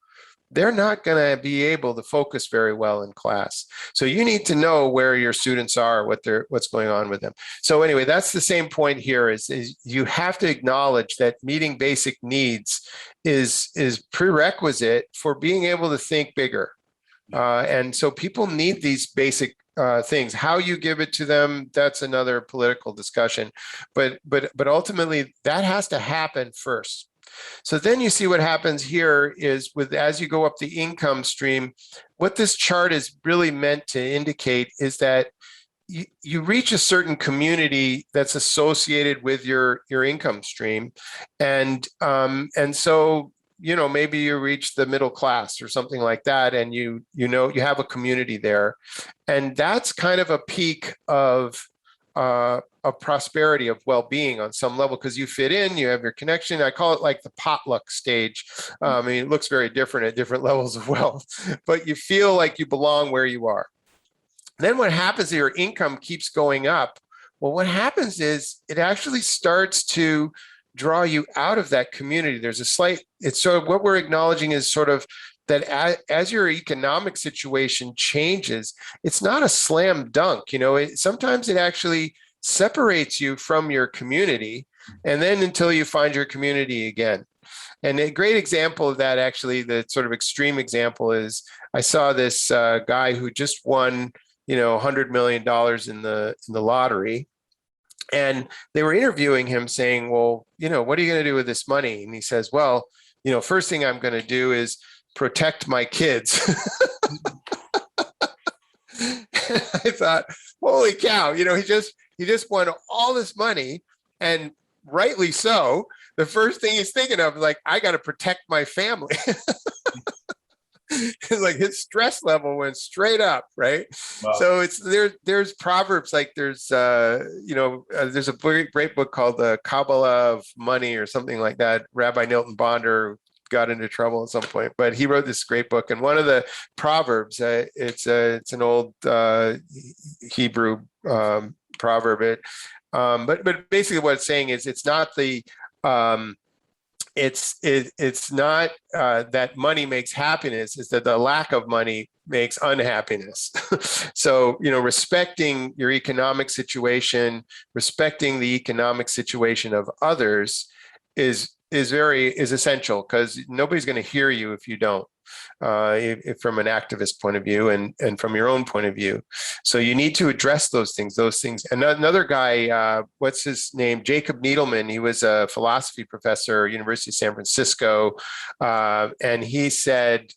they're not going to be able to focus very well in class. So you need to know where your students are, what's going on with them. So anyway, that's the same point here is you have to acknowledge that meeting basic needs is prerequisite for being able to think bigger. And so people need these basic things. How you give it to them, that's another political discussion. But ultimately, that has to happen first. So then you see what happens here is as you go up the income stream, what this chart is really meant to indicate is that you reach a certain community that's associated with your income stream. And so, maybe you reach the middle class or something like that, and you have a community there. And that's kind of a peak of prosperity, of well-being on some level, because you fit in, you have your connection. I call it like the potluck stage. I mean, it looks very different at different levels of wealth, but you feel like you belong where you are. Then what happens is your income keeps going up. Well, what happens is it actually starts to draw you out of that community. It's sort of what we're acknowledging is sort of that as your economic situation changes, it's not a slam dunk. Sometimes it actually separates you from your community, and then until you find your community again. And a great example of that, actually, the sort of extreme example is I saw this guy who just won, $100 million in the lottery. And they were interviewing him saying, well, what are you going to do with this money? And he says, well, first thing I'm going to do is protect my kids. I thought, holy cow, he just won all this money, and rightly so. The first thing he's thinking of is like, I got to protect my family. It's like his stress level went straight up, right? Wow. So there's proverbs, like there's a great book called The Kabbalah of Money or something like that. Rabbi Nilton Bonder got into trouble at some point, but he wrote this great book. And one of the proverbs, it's an old Hebrew proverb. But basically what it's saying is it's not the it's not that money makes happiness, it's that the lack of money makes unhappiness. So, respecting your economic situation, respecting the economic situation of others is essential, because nobody's going to hear you if you don't, if from an activist point of view and from your own point of view. So you need to address those things. And another guy, what's his name? Jacob Needleman. He was a philosophy professor at University of San Francisco. And he said,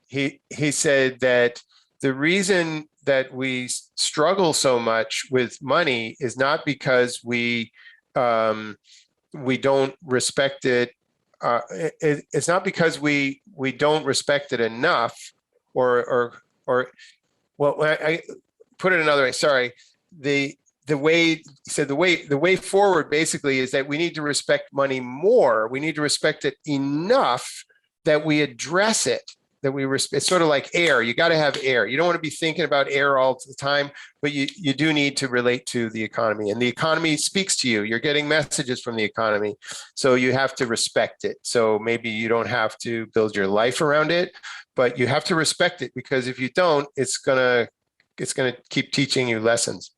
he said that the reason that we struggle so much with money is not because we don't respect it. It's not because we don't respect it enough, or well, I put it another way. Sorry, the way forward basically is that we need to respect money more. We need to respect it enough that we address it. That we respect. It's sort of like air. You got to have air. You don't want to be thinking about air all the time, but you do need to relate to the economy, and the economy speaks to you. You're getting messages from the economy, so you have to respect it. So maybe you don't have to build your life around it, but you have to respect it, because if you don't, it's gonna keep teaching you lessons.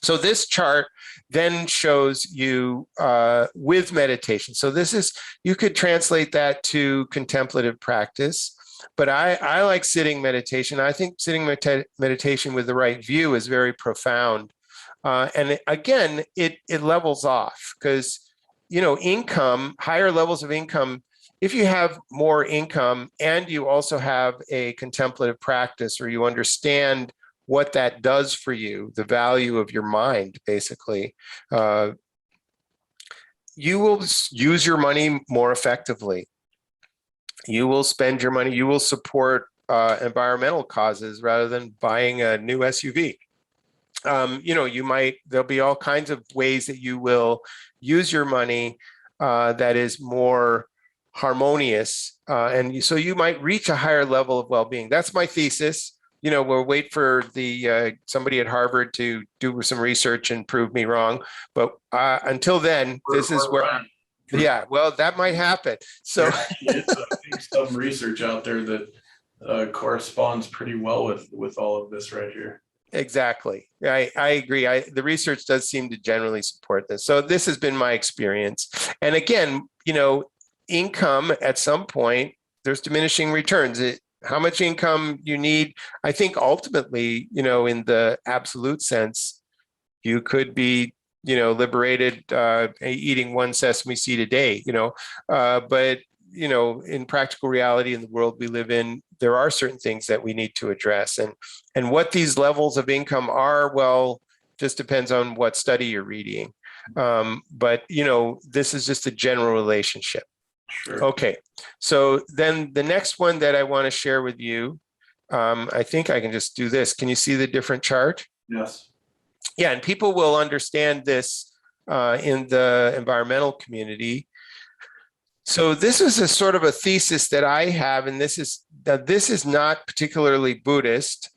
So this chart then shows you with meditation. So you could translate that to contemplative practice. But I like sitting meditation. I think sitting meditation with the right view is very profound. And again, it levels off, because, income, higher levels of income, if you have more income and you also have a contemplative practice, or you understand what that does for you, the value of your mind, basically, you will use your money more effectively. You will spend your money, you will support environmental causes rather than buying a new SUV. There'll be all kinds of ways that you will use your money that is more harmonious. And so you might reach a higher level of well-being. That's my thesis. We'll wait for somebody at Harvard to do some research and prove me wrong. But until then, this is where... Yeah, well, that might happen. So it's I think some research out there that corresponds pretty well with all of this right here. Exactly. I agree. The research does seem to generally support this. So this has been my experience. And again, income at some point, there's diminishing returns. How much income you need, I think ultimately, in the absolute sense, you could be liberated eating one sesame seed a day, but, in practical reality in the world we live in, there are certain things that we need to address. And what these levels of income are, well, just depends on what study you're reading. But, this is just a general relationship. Sure. Okay. So then the next one that I want to share with you, I think I can just do this. Can you see the different chart? Yes. Yeah, and people will understand this in the environmental community. So this is a sort of a thesis that I have, and this is not particularly Buddhist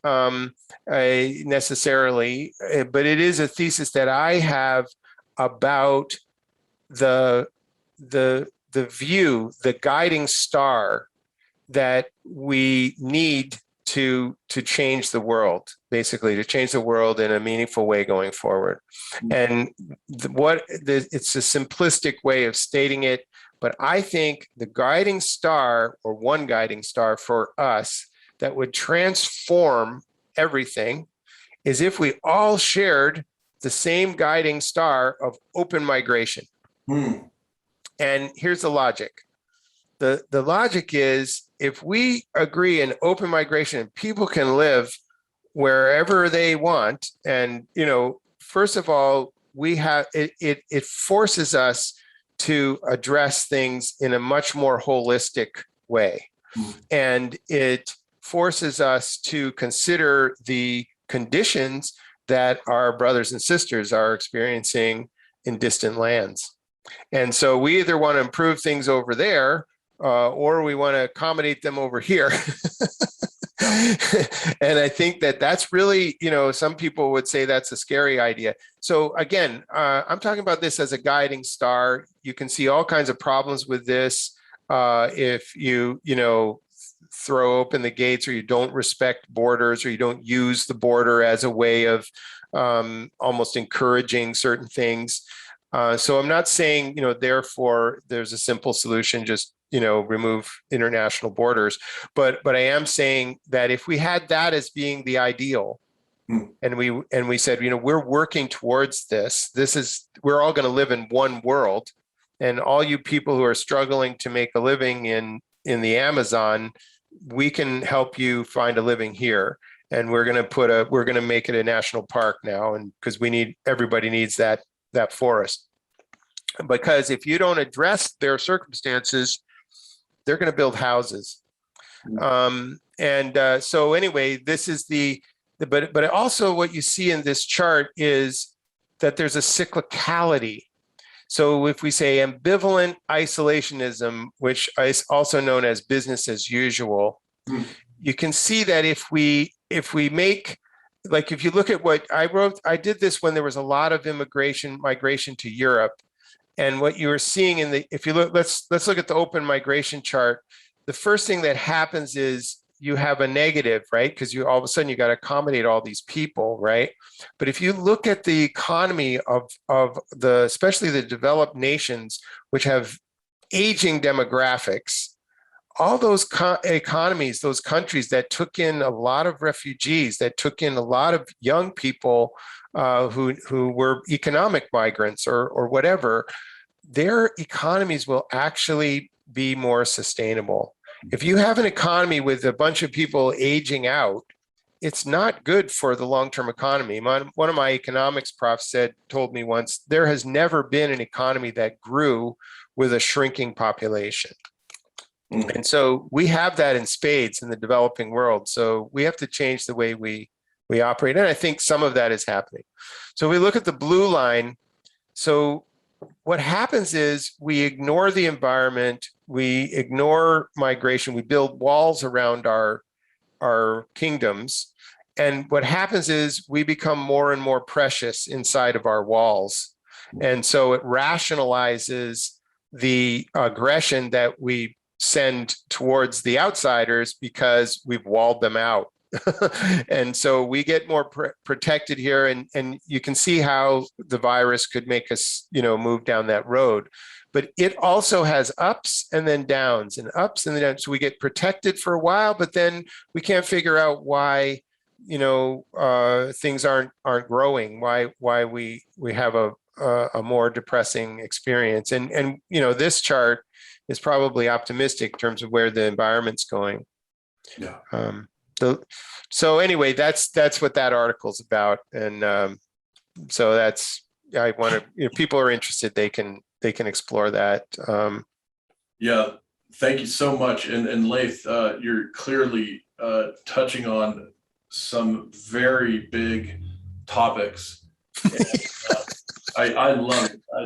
necessarily, but it is a thesis that I have about the view, the guiding star that we need to change the world, basically to change the world in a meaningful way going forward. And it's a simplistic way of stating it, but I think the guiding star, or one guiding star for us that would transform everything, is if we all shared the same guiding star of open migration. And here's the logic. The logic is, if we agree in open migration and people can live wherever they want, and first of all, we have it forces us to address things in a much more holistic way. And it forces us to consider the conditions that our brothers and sisters are experiencing in distant lands. And so we either want to improve things over there, or we want to accommodate them over here. And I think that that's really, some people would say that's a scary idea. So again, I'm talking about this as a guiding star. You can see all kinds of problems with this if you throw open the gates, or you don't respect borders, or you don't use the border as a way of almost encouraging certain things. So I'm not saying, therefore there's a simple solution, just, remove international borders. But I am saying that if we had that as being the ideal, and we said, we're working towards this, we're all going to live in one world, and all you people who are struggling to make a living in the Amazon, we can help you find a living here. And we're going to make it a national park now. And because everybody needs that forest, because if you don't address their circumstances, they're going to build houses. So anyway, this is but also what you see in this chart is that there's a cyclicality. So if we say ambivalent isolationism, which is also known as business as usual, you can see that if we make, like, if you look at what I wrote, I did this when there was a lot of migration to Europe. And what you are seeing if you look, let's look at the open migration chart. The first thing that happens is you have a negative, right? Because all of a sudden you got to accommodate all these people, right? But if you look at the economy of especially the developed nations, which have aging demographics, all those economies, those countries that took in a lot of refugees, that took in a lot of young people who were economic migrants or whatever, their economies will actually be more sustainable. If you have an economy with a bunch of people aging out, it's not good for the long-term economy. One of my economics profs told me once, there has never been an economy that grew with a shrinking population. And so we have that in spades in the developing world. So we have to change the way we operate. And I think some of that is happening. So we look at the blue line. So what happens is we ignore the environment, we ignore migration, we build walls around our kingdoms. And what happens is we become more and more precious inside of our walls. And so it rationalizes the aggression that we send towards the outsiders because we've walled them out. And so we get more protected here, and you can see how the virus could make us, move down that road. But it also has ups and then downs, and ups and then downs. So we get protected for a while, but then we can't figure out why, things aren't growing. Why we have a more depressing experience. And this chart is probably optimistic in terms of where the environment's going. Yeah. So anyway, that's what that article's about. And so I want to, if people are interested, they can explore that. Yeah, thank you so much. And Layth, you're clearly touching on some very big topics. And, I love it. I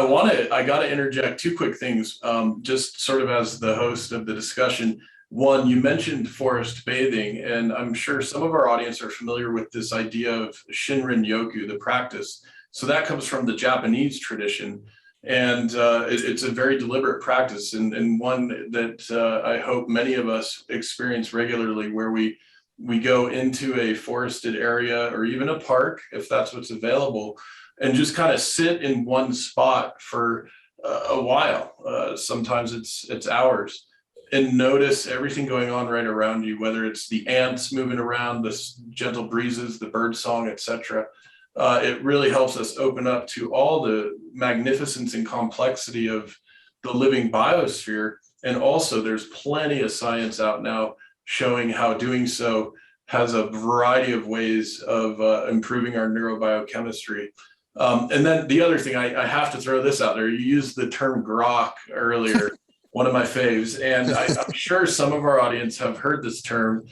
love it. I got to interject two quick things, just sort of as the host of the discussion. One, you mentioned forest bathing, and I'm sure some of our audience are familiar with this idea of Shinrin Yoku, the practice. So that comes from the Japanese tradition, and it's a very deliberate practice, and one that I hope many of us experience regularly, where we go into a forested area or even a park, if that's what's available, and just kind of sit in one spot for a while. Sometimes it's hours, and notice everything going on right around you, whether it's the ants moving around, the gentle breezes, the bird song, etc. It really helps us open up to all the magnificence and complexity of the living biosphere. And also there's plenty of science out now showing how doing so has a variety of ways of improving our neurobiochemistry. And then the other thing, I have to throw this out there. You used the term grok earlier, one of my faves, and I'm sure some of our audience have heard this term.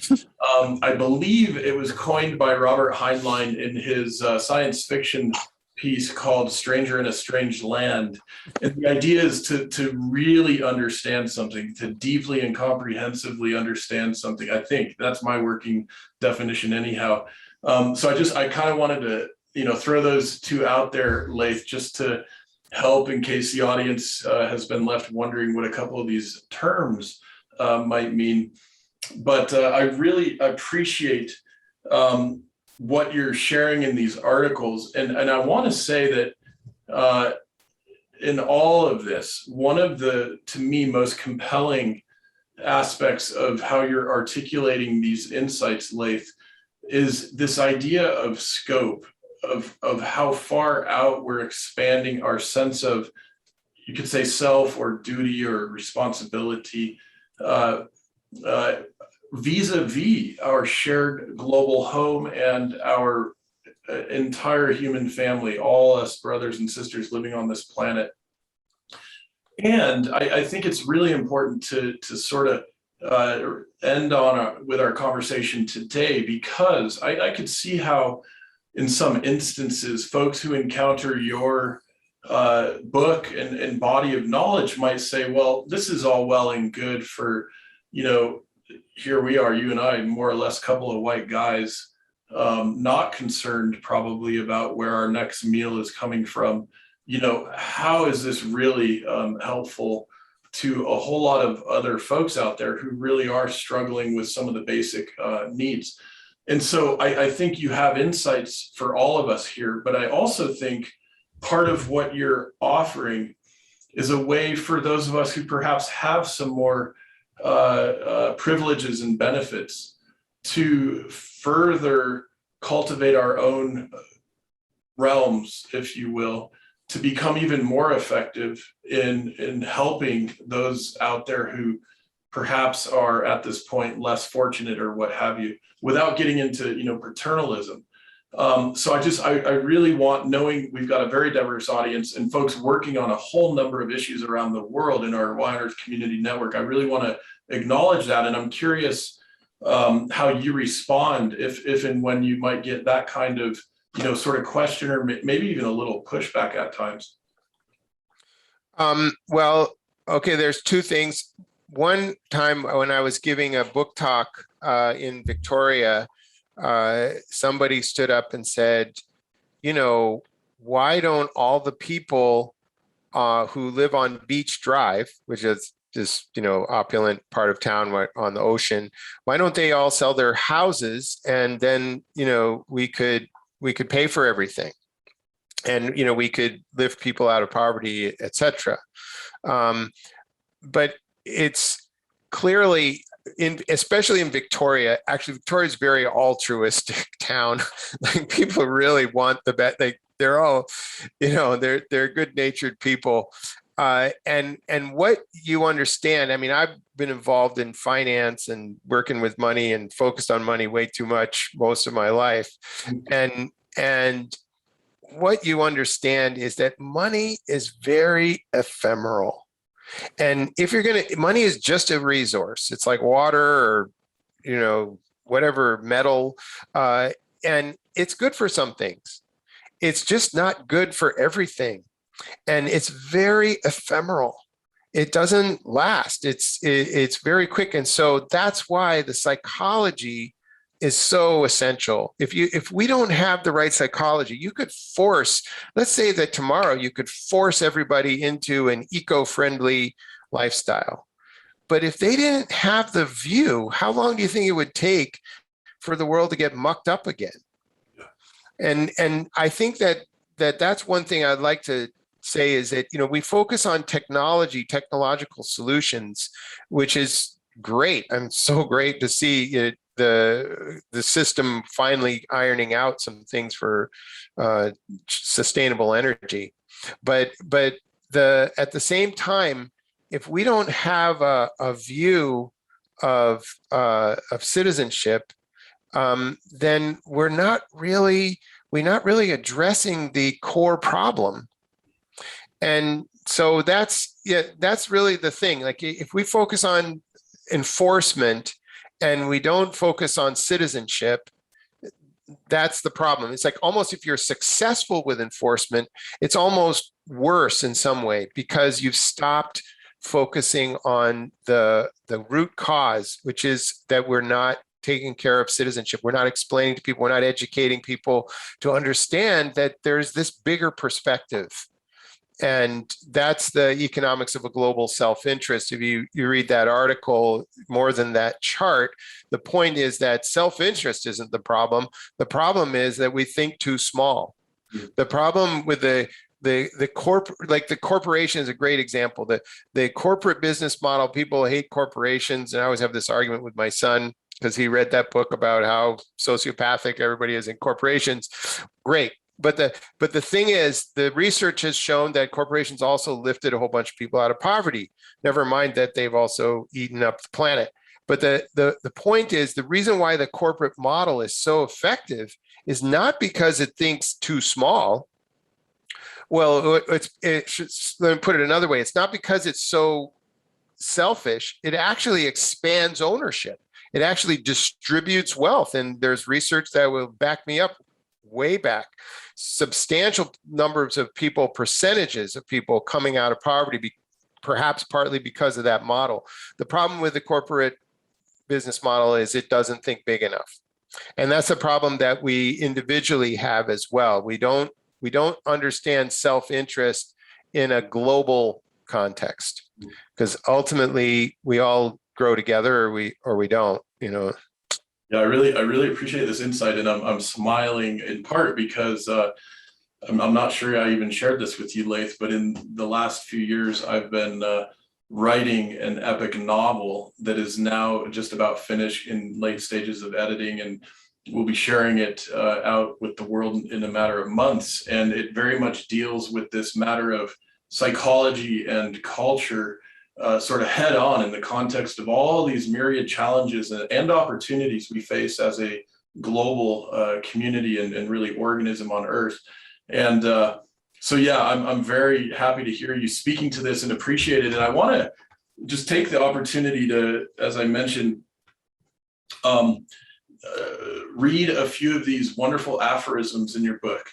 I believe it was coined by Robert Heinlein in his science fiction piece called Stranger in a Strange Land. And the idea is to really understand something, to deeply and comprehensively understand something. I think that's my working definition anyhow. So I kind of wanted to, throw those two out there, Layth, just to help in case the audience has been left wondering what a couple of these terms might mean. But I really appreciate what you're sharing in these articles. And I want to say that in all of this, one of the, to me, most compelling aspects of how you're articulating these insights, Layth, is this idea of scope, of how far out we're expanding our sense of, you could say, self or duty or responsibility, vis-a-vis our shared global home and our entire human family, all us brothers and sisters living on this planet. And I think it's really important to sort of end on with our conversation today, because I could see how in some instances folks who encounter your book and body of knowledge might say, well, this is all well and good for, here we are, you and I, more or less couple of white guys, not concerned probably about where our next meal is coming from. How is this really helpful to a whole lot of other folks out there who really are struggling with some of the basic needs? And so I think you have insights for all of us here, but I also think part of what you're offering is a way for those of us who perhaps have some more privileges and benefits to further cultivate our own realms, if you will, to become even more effective in helping those out there who perhaps are at this point less fortunate or what have you, without getting into paternalism. So I really want, knowing we've got a very diverse audience and folks working on a whole number of issues around the world in our Why on Earth community network, I really want to acknowledge that. And I'm curious how you respond if and when you might get that kind of, sort of question, or maybe even a little pushback at times. Well, okay, there's two things. One time when I was giving a book talk in Victoria, somebody stood up and said, why don't all the people who live on Beach Drive, which is this, opulent part of town on the ocean, why don't they all sell their houses, and then, we could pay for everything, and, we could lift people out of poverty, etc. But it's clearly, especially in Victoria, actually Victoria is a very altruistic town. Like, people really want the best. They're all, they're good-natured people. And what you understand, I mean, I've been involved in finance and working with money and focused on money way too much most of my life. And what you understand is that money is very ephemeral. And if you're money is just a resource. It's like water or, whatever, metal. And it's good for some things. It's just not good for everything. And it's very ephemeral. It doesn't last. It's very quick. And so that's why the psychology is so essential. If we don't have the right psychology, you could force, let's say that tomorrow you could force everybody into an eco-friendly lifestyle. But if they didn't have the view, how long do you think it would take for the world to get mucked up again? And I think that's one thing I'd like to say is that, we focus on technological solutions, which is great. I'm so great to see the system finally ironing out some things for sustainable energy. But at the same time, if we don't have a view of citizenship, then we're not really addressing the core problem. And so that's really the thing. Like, if we focus on enforcement and we don't focus on citizenship, that's the problem. It's like almost if you're successful with enforcement, it's almost worse in some way because you've stopped focusing on the root cause, which is that we're not taking care of citizenship. We're not explaining to people, we're not educating people to understand that there's this bigger perspective. And that's the economics of a global self-interest. If you read that article, more than that chart, the point is that self-interest isn't the problem. The problem is that we think too small. The problem with the corporation is a great example. The corporate business model, people hate corporations. And I always have this argument with my son because he read that book about how sociopathic everybody is in corporations. Great. But the thing is, the research has shown that corporations also lifted a whole bunch of people out of poverty. Never mind that they've also eaten up the planet. But the point is, the reason why the corporate model is so effective is not because it thinks too small. Well, let me put it another way. It's not because it's so selfish. It actually expands ownership. It actually distributes wealth. And there's research that will back me up way back. Substantial numbers of people, percentages of people coming out of poverty, perhaps partly because of that model. The problem with the corporate business model is it doesn't think big enough. And that's a problem that we individually have as well. We don't understand self-interest in a global context, because ultimately we all grow together or we don't, you know. Yeah, I really appreciate this insight, and I'm smiling in part because I'm not sure I even shared this with you, Layth, but in the last few years, I've been writing an epic novel that is now just about finished in late stages of editing, and we'll be sharing it out with the world in a matter of months. And it very much deals with this matter of psychology and culture sort of head on in the context of all these myriad challenges and opportunities we face as a global community and really organism on Earth. And so, yeah, I'm very happy to hear you speaking to this and appreciate it. And I want to just take the opportunity to, as I mentioned, read a few of these wonderful aphorisms in your book.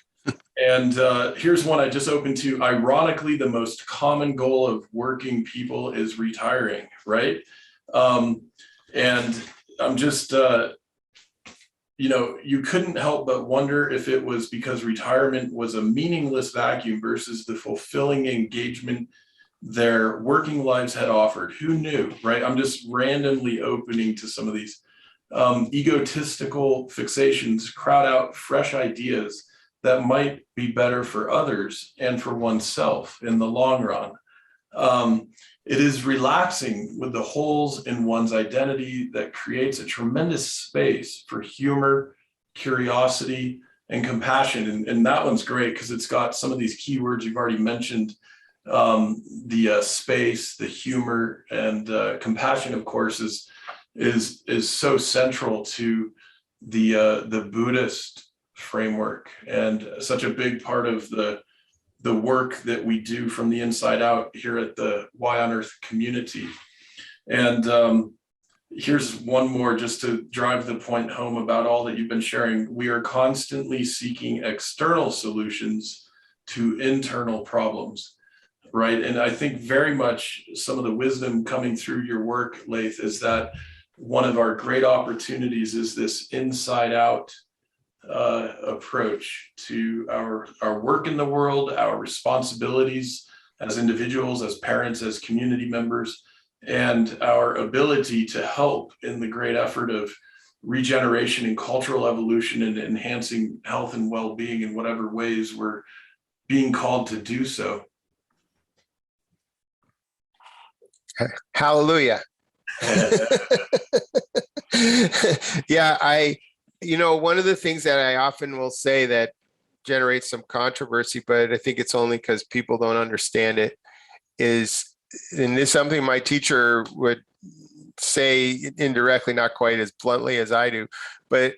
And here's one I just opened to. Ironically, the most common goal of working people is retiring, right? And I'm just, you know, you couldn't help but wonder if it was because retirement was a meaningless vacuum versus the fulfilling engagement their working lives had offered. Who knew, right? I'm just randomly opening to some of these. Egotistical fixations crowd out fresh ideas that might be better for others and for oneself in the long run. It is relaxing with the holes in one's identity that creates a tremendous space for humor, curiosity, and compassion. And that one's great because it's got some of these keywords you've already mentioned, the space, the humor, and compassion, of course, is so central to the Buddhist framework and such a big part of the work that we do from the inside out here at the Why on Earth community. And here's one more just to drive the point home about all that you've been sharing. We are constantly seeking external solutions to internal problems, right? And I think very much some of the wisdom coming through your work, Layth, is that one of our great opportunities is this inside out approach to our work in the world, our responsibilities as individuals, as parents, as community members, and our ability to help in the great effort of regeneration and cultural evolution and enhancing health and well-being in whatever ways we're being called to do so. Hallelujah. Yeah, you know, one of the things that I often will say that generates some controversy, but I think it's only because people don't understand it, is, and this is something my teacher would say indirectly, not quite as bluntly as I do, but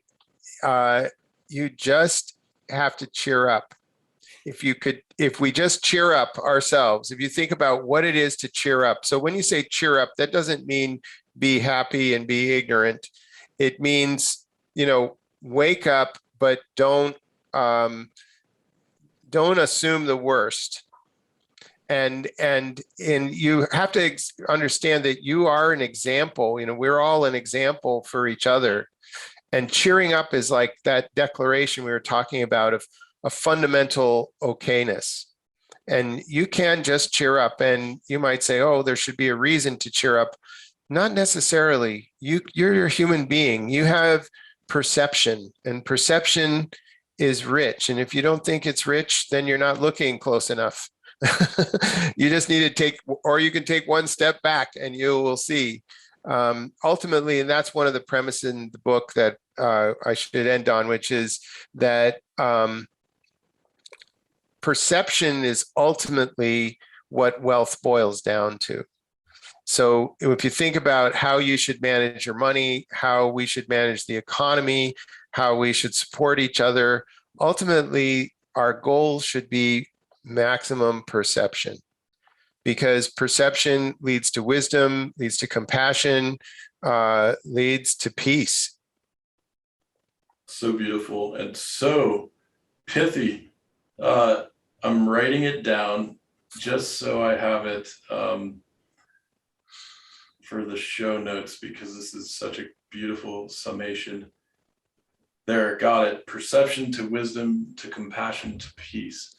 you just have to cheer up. If we just cheer up ourselves, if you think about what it is to cheer up. So when you say cheer up, that doesn't mean be happy and be ignorant. It means, you know, wake up but don't assume the worst. And you have to understand that you are an example. We're all an example for each other. And cheering up is like that declaration we were talking about of a fundamental okayness. And you can just cheer up, and you might say, oh, there should be a reason to cheer up. Not necessarily. You're a human being. You have perception, and perception is rich. And if you don't think it's rich, then you're not looking close enough. You just need to you can take one step back and you will see. Ultimately, and that's one of the premises in the book that I should end on, which is that perception is ultimately what wealth boils down to. So if you think about how you should manage your money, how we should manage the economy, how we should support each other, ultimately our goal should be maximum perception, because perception leads to wisdom, leads to compassion, leads to peace. So beautiful and so pithy. I'm writing it down just so I have it for the show notes, because this is such a beautiful summation. There, got it. Perception to wisdom, to compassion, to peace.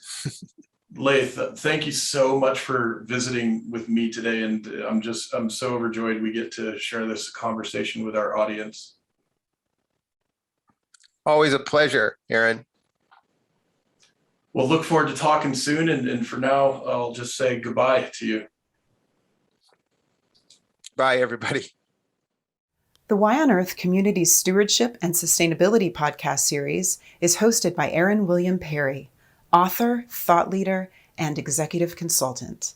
Layth, thank you so much for visiting with me today. And I'm so overjoyed we get to share this conversation with our audience. Always a pleasure, Aaron. We'll look forward to talking soon. And for now, I'll just say goodbye to you. Bye, everybody. The Why on Earth Community Stewardship and Sustainability podcast series is hosted by Aaron William Perry, author, thought leader, and executive consultant.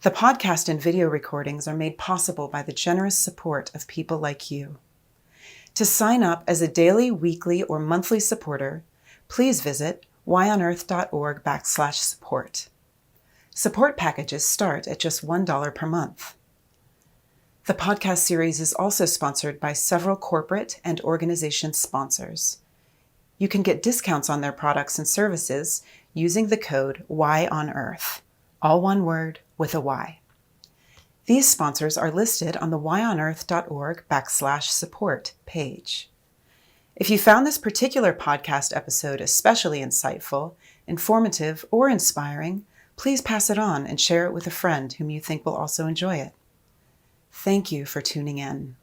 The podcast and video recordings are made possible by the generous support of people like you. To sign up as a daily, weekly, or monthly supporter, please visit whyonearth.org/support. Support packages start at just $1 per month. The podcast series is also sponsored by several corporate and organization sponsors. You can get discounts on their products and services using the code WHYONEARTH, all one word with a Y. These sponsors are listed on the whyonearth.org/support page. If you found this particular podcast episode especially insightful, informative, or inspiring, please pass it on and share it with a friend whom you think will also enjoy it. Thank you for tuning in.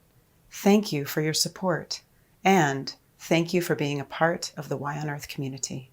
Thank you for your support. And thank you for being a part of the Why on Earth community.